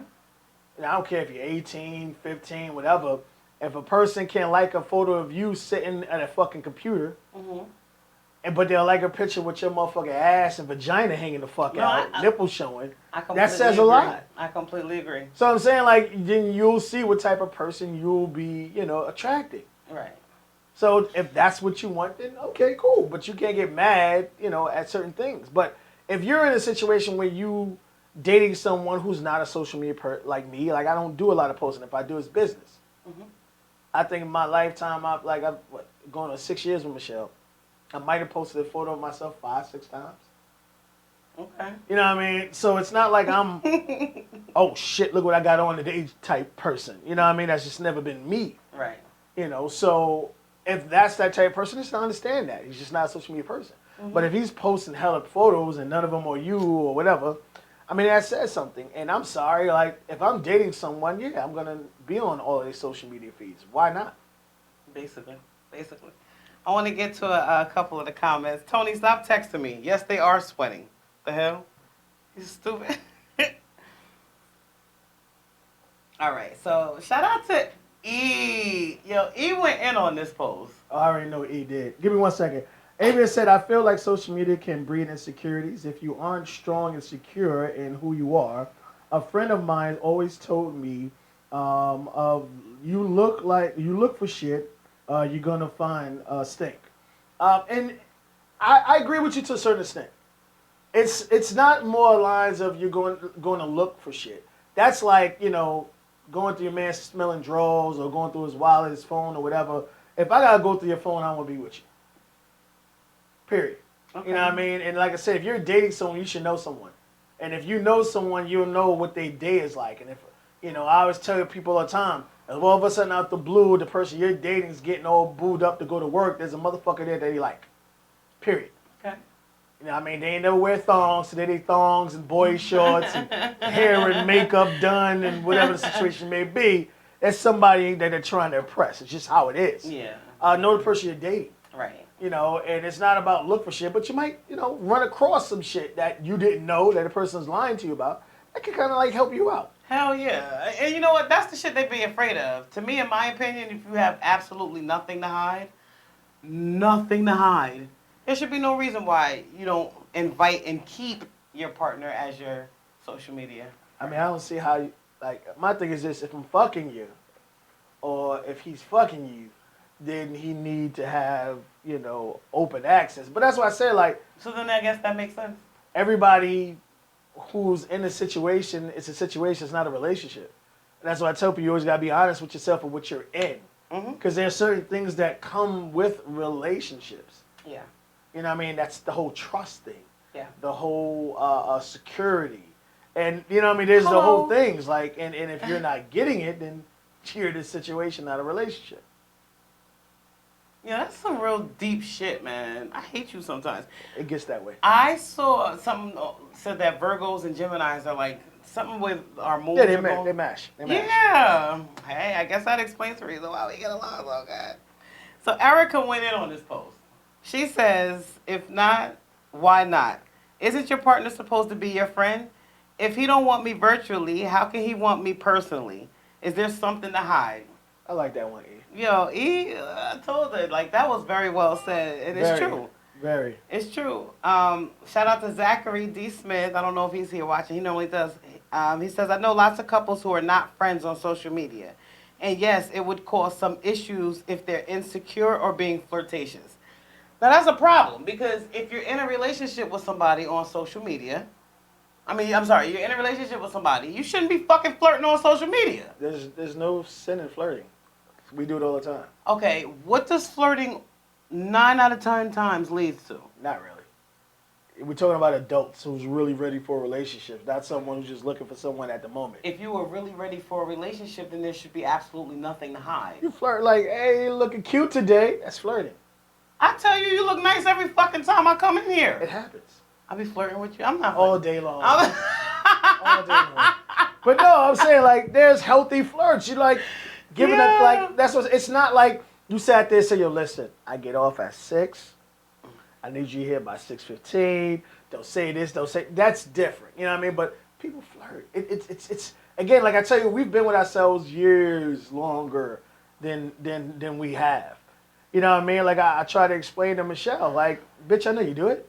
And I don't care if you're 18, 15, whatever. If a person can like a photo of you sitting at a fucking computer, but they'll like a picture with your motherfucking ass and vagina hanging the fuck out, nipples showing, that says a lot. I completely agree. So I'm saying, like, then you'll see what type of person you'll be, attracting. Right. So if that's what you want, then okay, cool. But you can't get mad, at certain things. But if you're in a situation where you dating someone who's not a social media like me, like I don't do a lot of posting. If I do, it's business. I think in my lifetime, I've going on 6 years with Michelle. I might have posted a photo of myself 5, 6 times. Okay. You know what I mean? So it's not like I'm, oh shit, look what I got on today type person. You know what I mean? That's just never been me. Right. So if that's that type of person, just understand that. He's just not a social media person. But if he's posting hella photos and none of them are you or whatever, I mean, that says something. And I'm sorry, like, if I'm dating someone, yeah, I'm going to be on all of these social media feeds. Why not? Basically. I want to get to a couple of the comments. Tony, stop texting me. Yes, they are sweating. The hell? He's stupid. All right, so shout out to E. Yo, E went in on this post. I already know E did. Give me 1 second. Adrian said, I feel like social media can breed insecurities. If you aren't strong and secure in who you are, a friend of mine always told me, you look for shit, you're gonna find stink. And I agree with you to a certain extent. It's not more lines of you're going to look for shit. That's like, going through your man smelling drawers or going through his wallet, his phone or whatever. If I gotta go through your phone, I want to be with you. Period. Okay. You know what I mean? And like I said, if you're dating someone, you should know someone. And if you know someone, you'll know what their day is like. And if, I always tell people all the time, if all of a sudden out the blue, the person you're dating is getting all booed up to go to work, there's a motherfucker there that you like. Period. Okay. You know what I mean? They ain't never wear thongs, so they thongs and boy shorts and hair and makeup done and whatever the situation may be. That's somebody that they're trying to impress. It's just how it is. Yeah. Know the person you're dating. Right. And it's not about look for shit, but you might, run across some shit that you didn't know that a person's lying to you about. That can kind of like help you out. Hell yeah. And you know what? That's the shit they be afraid of. To me, in my opinion, if you have absolutely nothing to hide, there should be no reason why you don't invite and keep your partner as your social media. I mean, I don't see how my thing is this, if I'm fucking you, or if he's fucking you, then he need to have, open access. But that's why I say, like... So then I guess that makes sense. Everybody who's in a situation, it's a situation, it's not a relationship. And that's why I tell people, you always got to be honest with yourself and what you're in. Because there are certain things that come with relationships. Yeah. You know what I mean? That's the whole trust thing. Yeah. The whole security. And, you know what I mean? There's the whole things. Like, and if you're not getting it, then you're in a situation, not a relationship. Yeah, that's some real deep shit, man. I hate you sometimes. It gets that way. I saw something said that Virgos and Geminis are like something with our moons. Yeah, they mash. Yeah. Hey, I guess that explains the reason why we get along so good. So Erica went in on this post. She says, if not, why not? Isn't your partner supposed to be your friend? If he don't want me virtually, how can he want me personally? Is there something to hide? I like that one, E. Yo, E, I told her, like, that was very well said, and it's true. Very. It's true. Shout out to Zachary D. Smith. I don't know if he's here watching. He normally does. He says, I know lots of couples who are not friends on social media. And yes, it would cause some issues if they're insecure or being flirtatious. Now, that's a problem, because if you're in a relationship with somebody on social media, you're in a relationship with somebody, you shouldn't be fucking flirting on social media. There's no sin in flirting. We do it all the time. Okay, what does flirting 9 out of 10 times leads to? Not really. We're talking about adults who's really ready for a relationship, not someone who's just looking for someone at the moment. If you were really ready for a relationship, then there should be absolutely nothing to hide. You flirt like, hey, you're looking cute today. That's flirting. I tell you, you look nice every fucking time I come in here. It happens. I be flirting with you. I'm not all day long. All day long. But no, I'm saying, like, there's healthy flirts. You like giving up, like, that's what, it's not like you sat there and said, yo, listen, I get off at 6. I need you here by 6:15. Don't say this. Don't say that's different. You know what I mean? But people flirt. It's again, like I tell you, we've been with ourselves years longer than we have. You know what I mean? Like I try to explain to Michelle, like, bitch, I know you do it.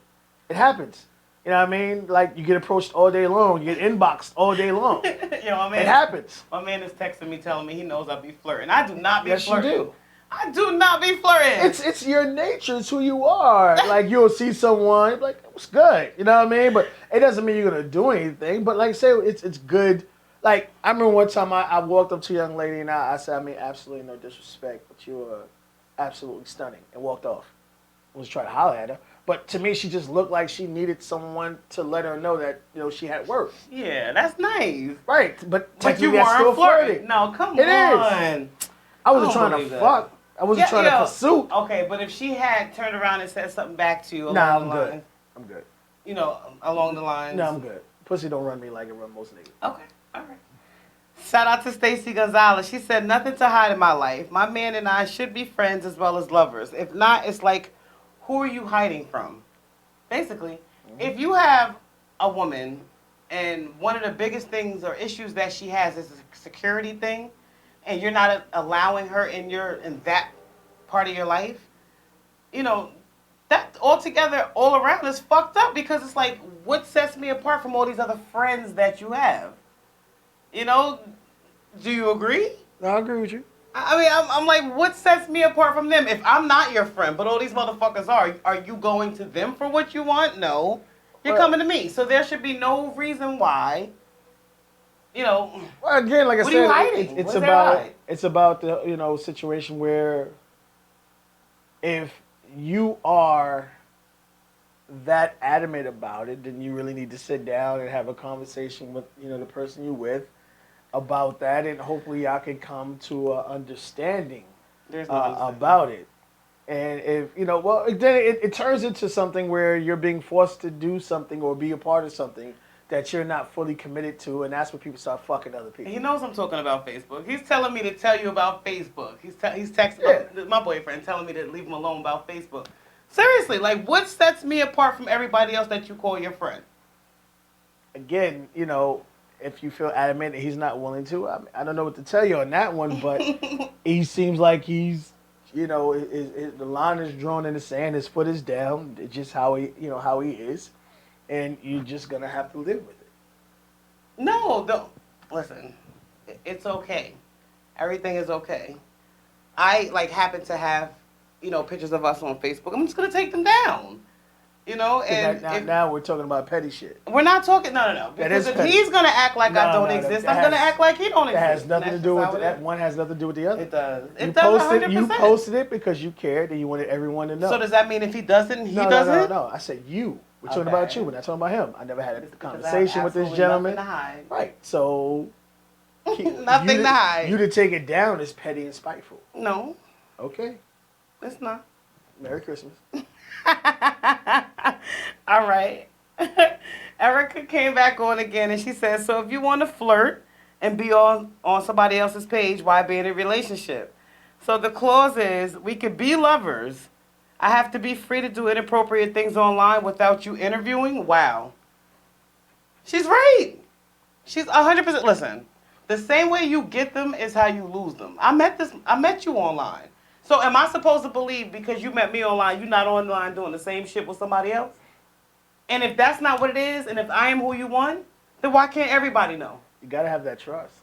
It happens. You know what I mean? Like you get approached all day long, you get inboxed all day long. It happens. My man is texting me telling me he knows I be flirting. I do not be Yes, flirting. you do. I do not be flirting. It's your nature. It's who you are. Like you'll see someone like what's good. You know what I mean? But it doesn't mean you're gonna do anything. But like I say, it's good. Like I remember one time I walked up to a young lady and I said, I mean absolutely no disrespect, but you are absolutely stunning, and walked off. I was trying to holler at her. But to me, she just looked like she needed someone to let her know that she had worth. Yeah, that's nice. Right, but you technically that's still weren't flirting. flirting. No, come It on. is. I wasn't I don't trying to believe that. fuck. I wasn't trying to pursue. Okay, but if she had turned around and said something back to you along Nah, the I'm lines, good. I'm good. Along the lines. No, I'm good. Pussy don't run me like it run most niggas. Okay, all right. Shout out to Stacy Gonzalez. She said, nothing to hide in my life. My man and I should be friends as well as lovers. If not, it's like, who are you hiding from? Basically, if you have a woman and one of the biggest things or issues that she has is a security thing, and you're not allowing her in that part of your life, that altogether, all around is fucked up because it's like, what sets me apart from all these other friends that you have? Do you agree? No, I agree with you. I mean, I'm like, what sets me apart from them? If I'm not your friend, but all these motherfuckers are you going to them for what you want? No. You're coming to me. So there should be no reason why, Well, again, like I what said, are you hiding? it's What's there to about hide? it's about the situation where if you are that adamant about it, then you really need to sit down and have a conversation with the person you're with about that, and hopefully y'all can come to an understanding There's no understanding. about it. And if then it turns into something where you're being forced to do something or be a part of something that you're not fully committed to, and that's when people start fucking other people. He knows I'm talking about Facebook. He's telling me to tell you about Facebook. He's texting my boyfriend telling me to leave him alone about Facebook. Seriously, like, what sets me apart from everybody else that you call your friend? Again, if you feel adamant that he's not willing to, I don't know what to tell you on that one, but he seems like he's, the line is drawn in the sand, his foot is down, it's just how he is, and you're just gonna have to live with it. No, don't. Listen, it's okay. Everything is okay. I, happen to have, pictures of us on Facebook. I'm just going to take them down. And now we're talking about petty shit. We're not talking, no. Because if he's going to act like I don't exist, I'm going to act like he don't exist. That has nothing to do with that. One has nothing to do with the other. It does. You posted it because you cared and you wanted everyone to know. So does that mean if he doesn't, he doesn't? No. I said you. We're talking about you. We're not talking about him. I never had a conversation with this Nothing gentleman. to hide. Right. So Nothing to hide. You to take it down is petty and spiteful. No, Okay. it's not. Merry Christmas. All right. Erica came back on again and she says, so if you want to flirt and be on somebody else's page, why be in a relationship? So the clause is, we could be lovers. I have to be free to do inappropriate things online without you interviewing? Wow. She's right. She's 100%. Listen, the same way you get them is how you lose them. I met you online. So am I supposed to believe because you met me online, you're not online doing the same shit with somebody else? And if that's not what it is, and if I am who you want, then why can't everybody know? You gotta have that trust.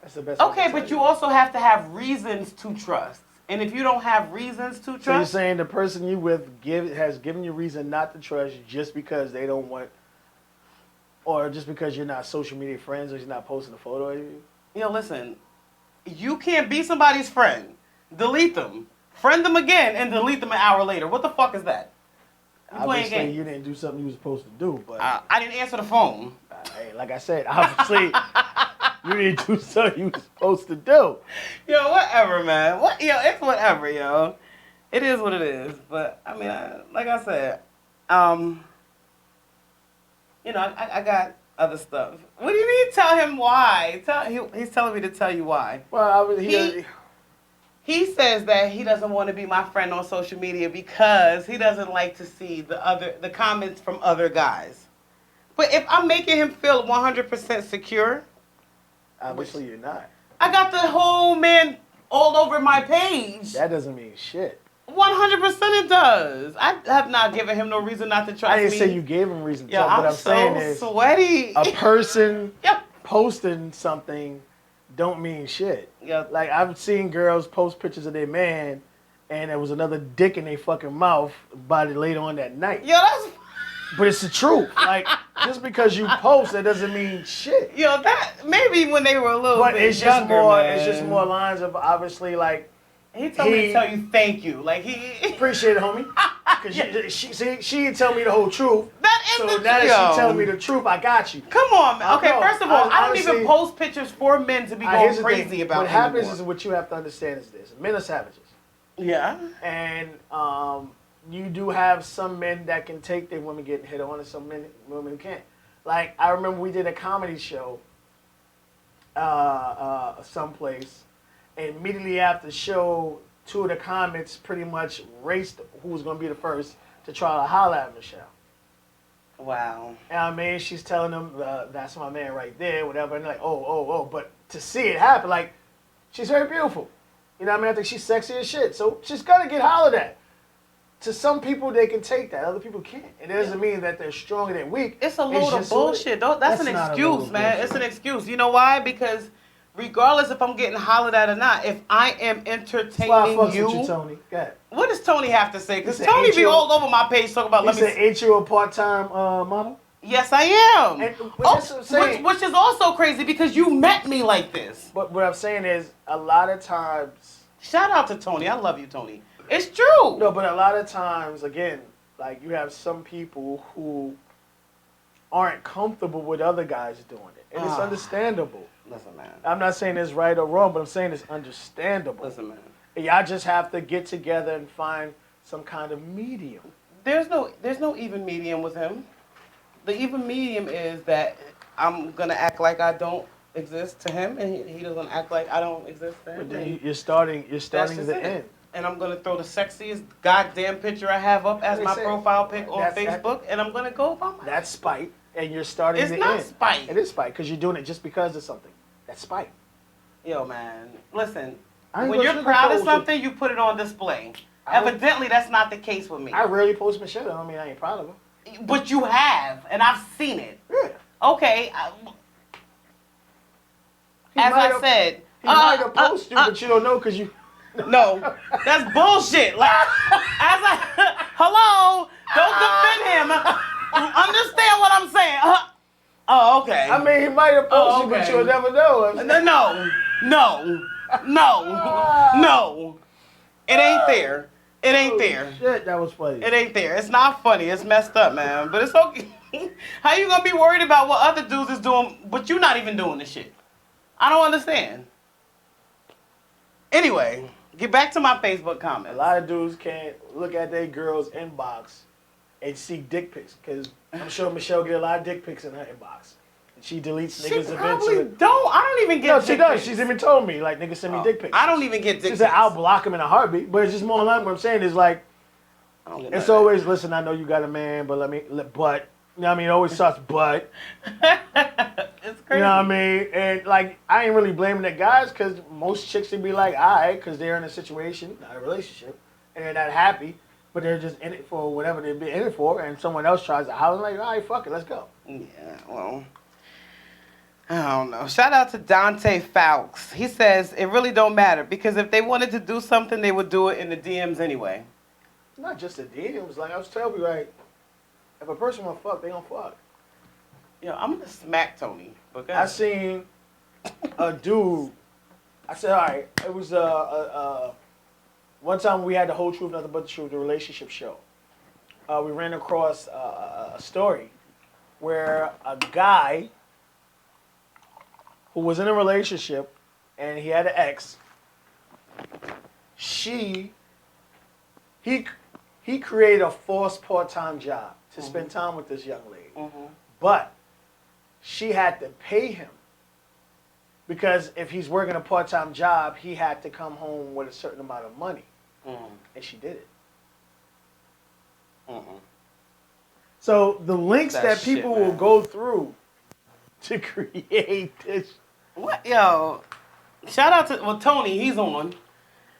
That's the best. Okay, but you also have to have reasons to trust. And if you don't have reasons to trust, So you're saying the person you with has given you reason not to trust just because they don't want, or just because you're not social media friends or you're not posting a photo of you? listen, you can't be somebody's friend, delete them, friend them again, and delete them an hour later. What the fuck is that? You playing Obviously, games. you didn't do something you were supposed to do, but I didn't answer the phone. hey, like I said, obviously you didn't do something you were supposed to do. Yo, whatever, man. It's whatever, yo. It is what it is. But I mean, like I said, I got other stuff. What do you mean? Tell him why? He's telling me to tell you why. Well, He says that he doesn't want to be my friend on social media because he doesn't like to see the comments from other guys. But if I'm making him feel 100% secure, Obviously, you're not. I got the whole man all over my page. That doesn't mean shit. 100% it does. I have not given him no reason not to trust me. I didn't say you gave him reason to. Yeah, What I'm I'm saying so is, sweaty. a person Yep. posting something don't mean shit. Yep. Like, I've seen girls post pictures of their man, and there was another dick in their fucking mouth by the later on that night. Yo, that's... But it's the truth. Like, just because you post, that doesn't mean shit. Yo, that... Maybe when they were a little But bit it's just younger, more. man. It's just more lines of obviously like. He told me to tell you thank you. Like, he... Appreciate it, homie. Because she didn't tell me the whole truth. That is So the now that truth. she's telling me the truth, I got you. Come on, man. Okay, No, first of all, I don't honestly, even post pictures for men to be Here's going the crazy thing. about What happens anymore. is what you have to understand is this: men are savages, Yeah. and you do have some men that can take their women getting hit on, and some women who can't. Like, I remember we did a comedy show someplace, and immediately after the show, two of the comics pretty much raced who was going to be the first to try to holler at Michelle. Wow. And I mean, she's telling them, that's my man right there, whatever. And they're like, oh. But to see it happen, like, she's very beautiful. You know what I mean? I think she's sexy as shit. So she's going to get hollered at. To some people, they can take that. Other people can't. It doesn't mean that they're strong and they're weak. It's a load of just bullshit. That's an not a load excuse, of man. bullshit. It's an excuse. You know why? Because regardless if I'm getting hollered at or not, if I am That's why I entertaining fucks you, with you, Tony. Go ahead. what does Tony have to say? Because He said, Tony ain't be you- all over my page talking about. He Let me. said, ain't you a part-time model? Yes, I am. And that's what I'm saying. Which is also crazy because you met me like this. But what I'm saying is, a lot of times... Shout out to Tony. I love you, Tony. It's true. No, but a lot of times, again, like, you have some people who aren't comfortable with other guys doing it. And it's understandable. Listen, man. I'm not saying it's right or wrong, but I'm saying it's understandable. Listen, man. And y'all just have to get together and find some kind of medium. There's no even medium with him. The even medium is that I'm gonna act like I don't exist to him, and he doesn't act like I don't exist to him. But then and you're starting that's the just it. end. And I'm gonna throw the sexiest goddamn picture I have up as Like I my said, profile pic on that's- Facebook, and I'm gonna go about my. That's spite, and you're starting It's the not end. spite. It is spite, because you're doing it just because of something. That's spite. Yo, man, listen. I ain't When gonna you're proud of sugarcoat something, you put it on display. I- Evidently, that's not the case with me. I rarely post Michelle. I don't mean I ain't proud of her. But you have, and I've seen it. Yeah. Okay. He As might I have- said. He might have posted you, but you don't know because you... No, that's bullshit. Like, hello, don't defend him. You understand what I'm saying? Oh, okay. I mean, he might have posted you, but okay. you'll never know. No. It ain't there. It ain't there. Shit, that was funny. It ain't there. It's not funny. It's messed up, man. But it's okay. How you gonna be worried about what other dudes is doing, but you not even doing the shit? I don't understand. Anyway, get back to my Facebook A comments. lot of dudes can't look at their girl's inbox and see dick pics, because I'm sure Michelle get a lot of dick pics in her inbox. And she deletes She niggas probably eventually. don't. I don't even get No, dick she does. pics. She's even told me, like, niggas send me dick pics. I don't even get dick She pics. said, I'll block him in a heartbeat, but it's just more like what I'm saying is, like, I don't get it's none of always, listen, I know you got a man, but but, you know what I mean? It always starts, but. that. It's crazy. You know what I mean? And, like, I ain't really blaming the guys, because most chicks would be like, all right, because they're in a situation, not a relationship, and they're not happy, but they're just in it for whatever they're in it for, and someone else tries to holler, like, all right, fuck it, let's go. Yeah, well, I don't know. Shout out to Dante Fowlks. He says, it really don't matter, because if they wanted to do something, they would do it in the DMs anyway. Not just the DMs, like, I was telling you, like, if a person want to fuck, they gonna fuck. Yo, I'm gonna smack Tony. Okay. I seen a dude, I said, all right, it was one time we had the Whole Truth, Nothing But the Truth, the relationship show. We ran across a story where a guy who was in a relationship and he had an ex, he created a forced part-time job to spend time with this young lady. Mm-hmm. But she had to pay him Because if he's working a part-time job, he had to come home with a certain amount of money, and she did it. So the links that people will go through to create this. What, yo? Shout out to Tony. He's on.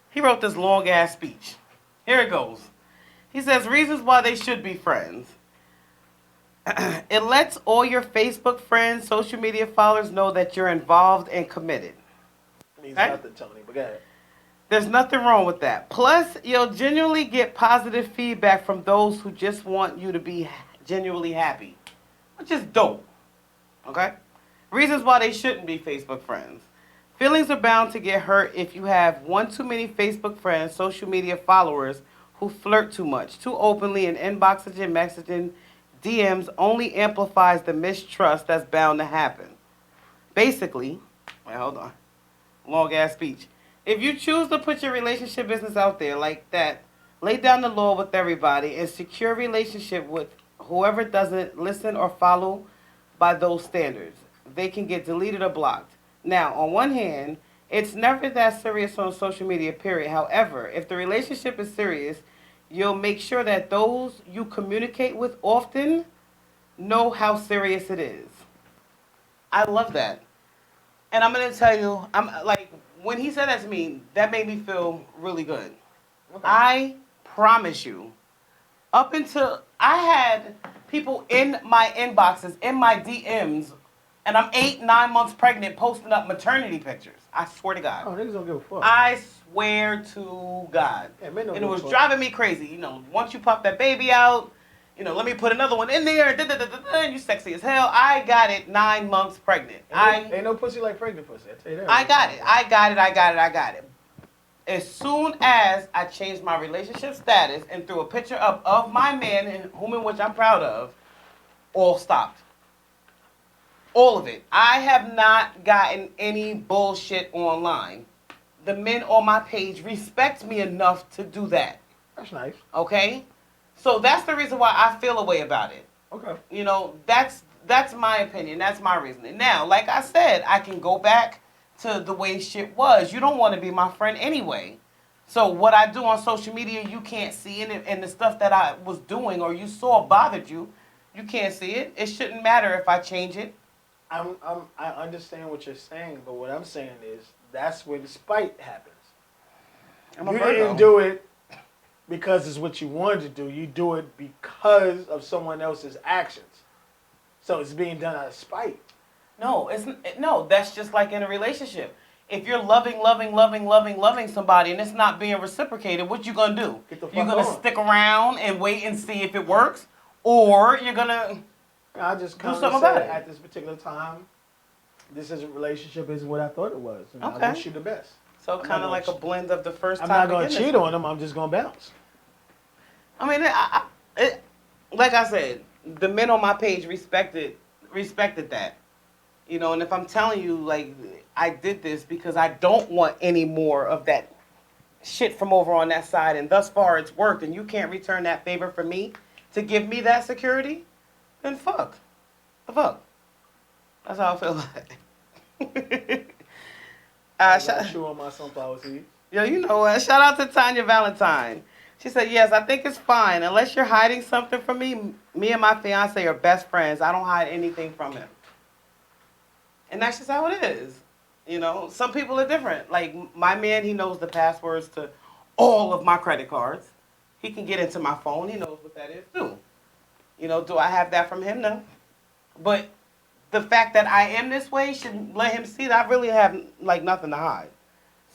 He wrote this long ass speech. Here it goes. He says reasons why they should be friends. It lets all your Facebook friends, social media followers know that you're involved and committed. Means nothing, Tony, but go ahead. There's nothing wrong with that. Plus, you'll genuinely get positive feedback from those who just want you to be genuinely happy, which is dope. Okay? Reasons why they shouldn't be Facebook friends. Feelings are bound to get hurt if you have one too many Facebook friends, social media followers who flirt too much, too openly, and inboxing and messaging DMs only amplifies the mistrust that's bound to happen. Basically, wait, hold on. Long ass speech. If you choose to put your relationship business out there like that, lay down the law with everybody and secure a relationship with whoever doesn't listen or follow by those standards. They can get deleted or blocked. Now, on one hand, it's never that serious on social media, period. However, if the relationship is serious, you'll make sure that those you communicate with often know how serious it is. I love that. And I'm going to tell you, I'm like, when he said that to me, that made me feel really good. Okay. I promise you, up until I had people in my inboxes, in my DMs, and I'm 8-9 months pregnant, posting up maternity pictures. I swear to God. Oh, niggas don't give a fuck. I swear to God. Yeah, men don't and it was fuck. driving me crazy. You know, once you pop that baby out, you know, let me put another one in there. And you sexy as hell. I got it 9 months pregnant. Ain't no pussy like pregnant pussy. I tell you that. I got it. As soon as I changed my relationship status and threw a picture up of my man, whom in which I'm proud of, all stopped. All of it. I have not gotten any bullshit online. The men on my page respect me enough to do that. That's nice. Okay? So that's the reason why I feel a way about it. Okay. You know, that's my opinion. That's my reasoning. Now, like I said, I can go back to the way shit was. You don't want to be my friend anyway. So what I do on social media, you can't see it, and the stuff that I was doing or you saw bothered you, you can't see it. It shouldn't matter if I change it. I understand what you're saying, but what I'm saying is that's where the spite happens. You didn't do it because it's what you wanted to do. You do it because of someone else's actions. So it's being done out of spite. No, that's just like in a relationship. If you're loving somebody and it's not being reciprocated, what you gonna do? You're gonna stick around and wait and see if it works, or you're gonna I just do something about it. At this particular time, this is a relationship isn't what I thought it was. And okay. I wish you the best. So kind of like a blend of the first time. I'm not going to cheat on him. I'm just going to bounce. I mean, like I said, the men on my page respected that. You know, and if I'm telling you, like, I did this because I don't want any more of that shit from over on that side, and thus far it's worked, and you can't return that favor for me to give me that security, then fuck. The fuck. That's how I feel like. Chew on my sunflower seeds. Yo, you know what? Shout out to Tanya Valentine. She said, yes, I think it's fine. Unless you're hiding something from me, me and my fiance are best friends. I don't hide anything from him. And that's just how it is. You know, some people are different. Like, my man, he knows the passwords to all of my credit cards. He can get into my phone. He knows what that is, too. You know, do I have that from him? No. But the fact that I am this way should let him see that I really have, like, nothing to hide.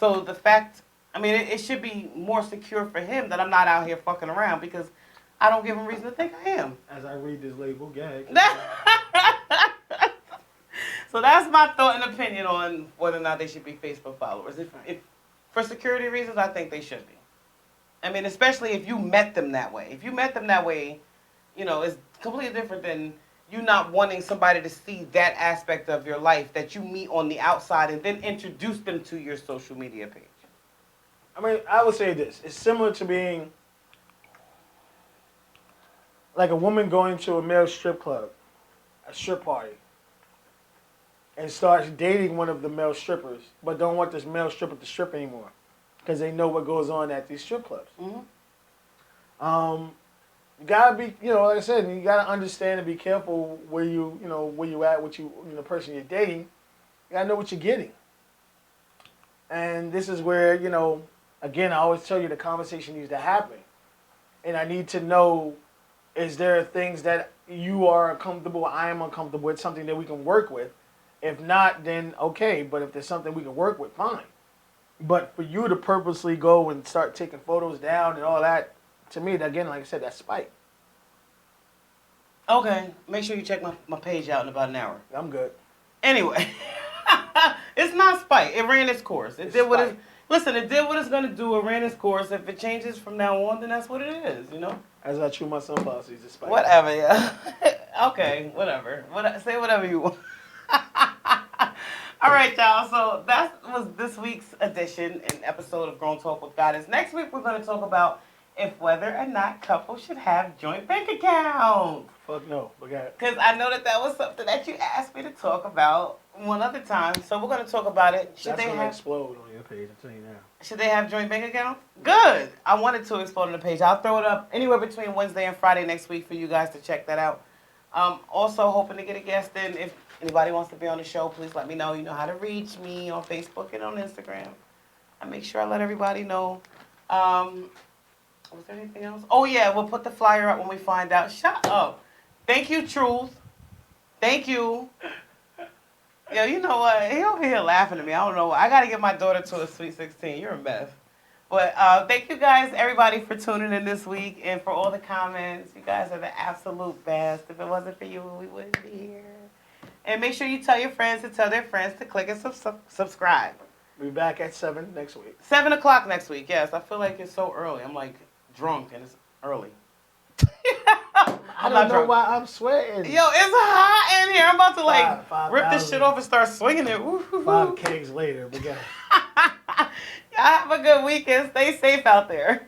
So the fact, I mean, it should be more secure for him that I'm not out here fucking around because I don't give him reason to think I am. As I read this label, gag. So that's my thought and opinion on whether or not they should be Facebook followers. If for security reasons, I think they should be. I mean, especially if you met them that way. If you met them that way, you know, it's completely different than you not wanting somebody to see that aspect of your life that you meet on the outside and then introduce them to your social media page. I mean, I would say this. It's similar to being like a woman going to a male strip club, a strip party, and then you know, 2 months later, 3 months later, you find out that the guy that you met at the strip club is actually a and starts dating one of the male strippers, but don't want this male stripper to strip anymore because they know what goes on at these strip clubs. Mm-hmm. You gotta be, like I said, you gotta understand and be careful where where you at with the person you're dating. You gotta know what you're getting. And this is where, again, I always tell you the conversation needs to happen. And I need to know, is there things that you are comfortable, I am uncomfortable with, something that we can work with? If not, then okay. But if there's something we can work with, fine. But for you to purposely go and start taking photos down and all that, to me, again, like I said, that's spite. Okay, make sure you check my page out in about an hour. I'm good. Anyway, it's not spite. It ran its course. It did what spite. it did what it's gonna do. It ran its course. If it changes from now on, then that's what it is. As I chew my sun policies, it's spite. Whatever, yeah. Okay, whatever. Say whatever you want. All right, y'all. So that was this week's edition and episode of Grown Talk with Goddess. Next week, we're going to talk about if whether or not couples should have joint bank accounts. Fuck no. Look at it. Because I know that was something that you asked me to talk about one other time. So we're going to talk about it. That's going to explode on your page, I'm telling you now. Should they have joint bank accounts? Good. I wanted to explode on the page. I'll throw it up anywhere between Wednesday and Friday next week for you guys to check that out. Also hoping to get a guest in. If anybody wants to be on the show, please let me know. You know how to reach me on Facebook and on Instagram. I make sure I let everybody know. Was there anything else? Oh, yeah, we'll put the flyer up when we find out. Shut up. Thank you, Truth. Thank you. Yo, you know what? He over here laughing at me. I don't know. I got to get my daughter to a Sweet 16. You're a mess. But thank you guys, everybody, for tuning in this week and for all the comments. You guys are the absolute best. If it wasn't for you, we wouldn't be here. And make sure you tell your friends to tell their friends to click and subscribe. We'll be back at 7 next week. 7 o'clock next week, yes. I feel like it's so early. I'm like drunk and it's early. I don't know why I'm sweating. Yo, it's hot in here. I'm about to rip this 5,000. shit off and start swinging it. Woo, woo, woo. 5 kegs later, we got it. Y'all have a good weekend. Stay safe out there.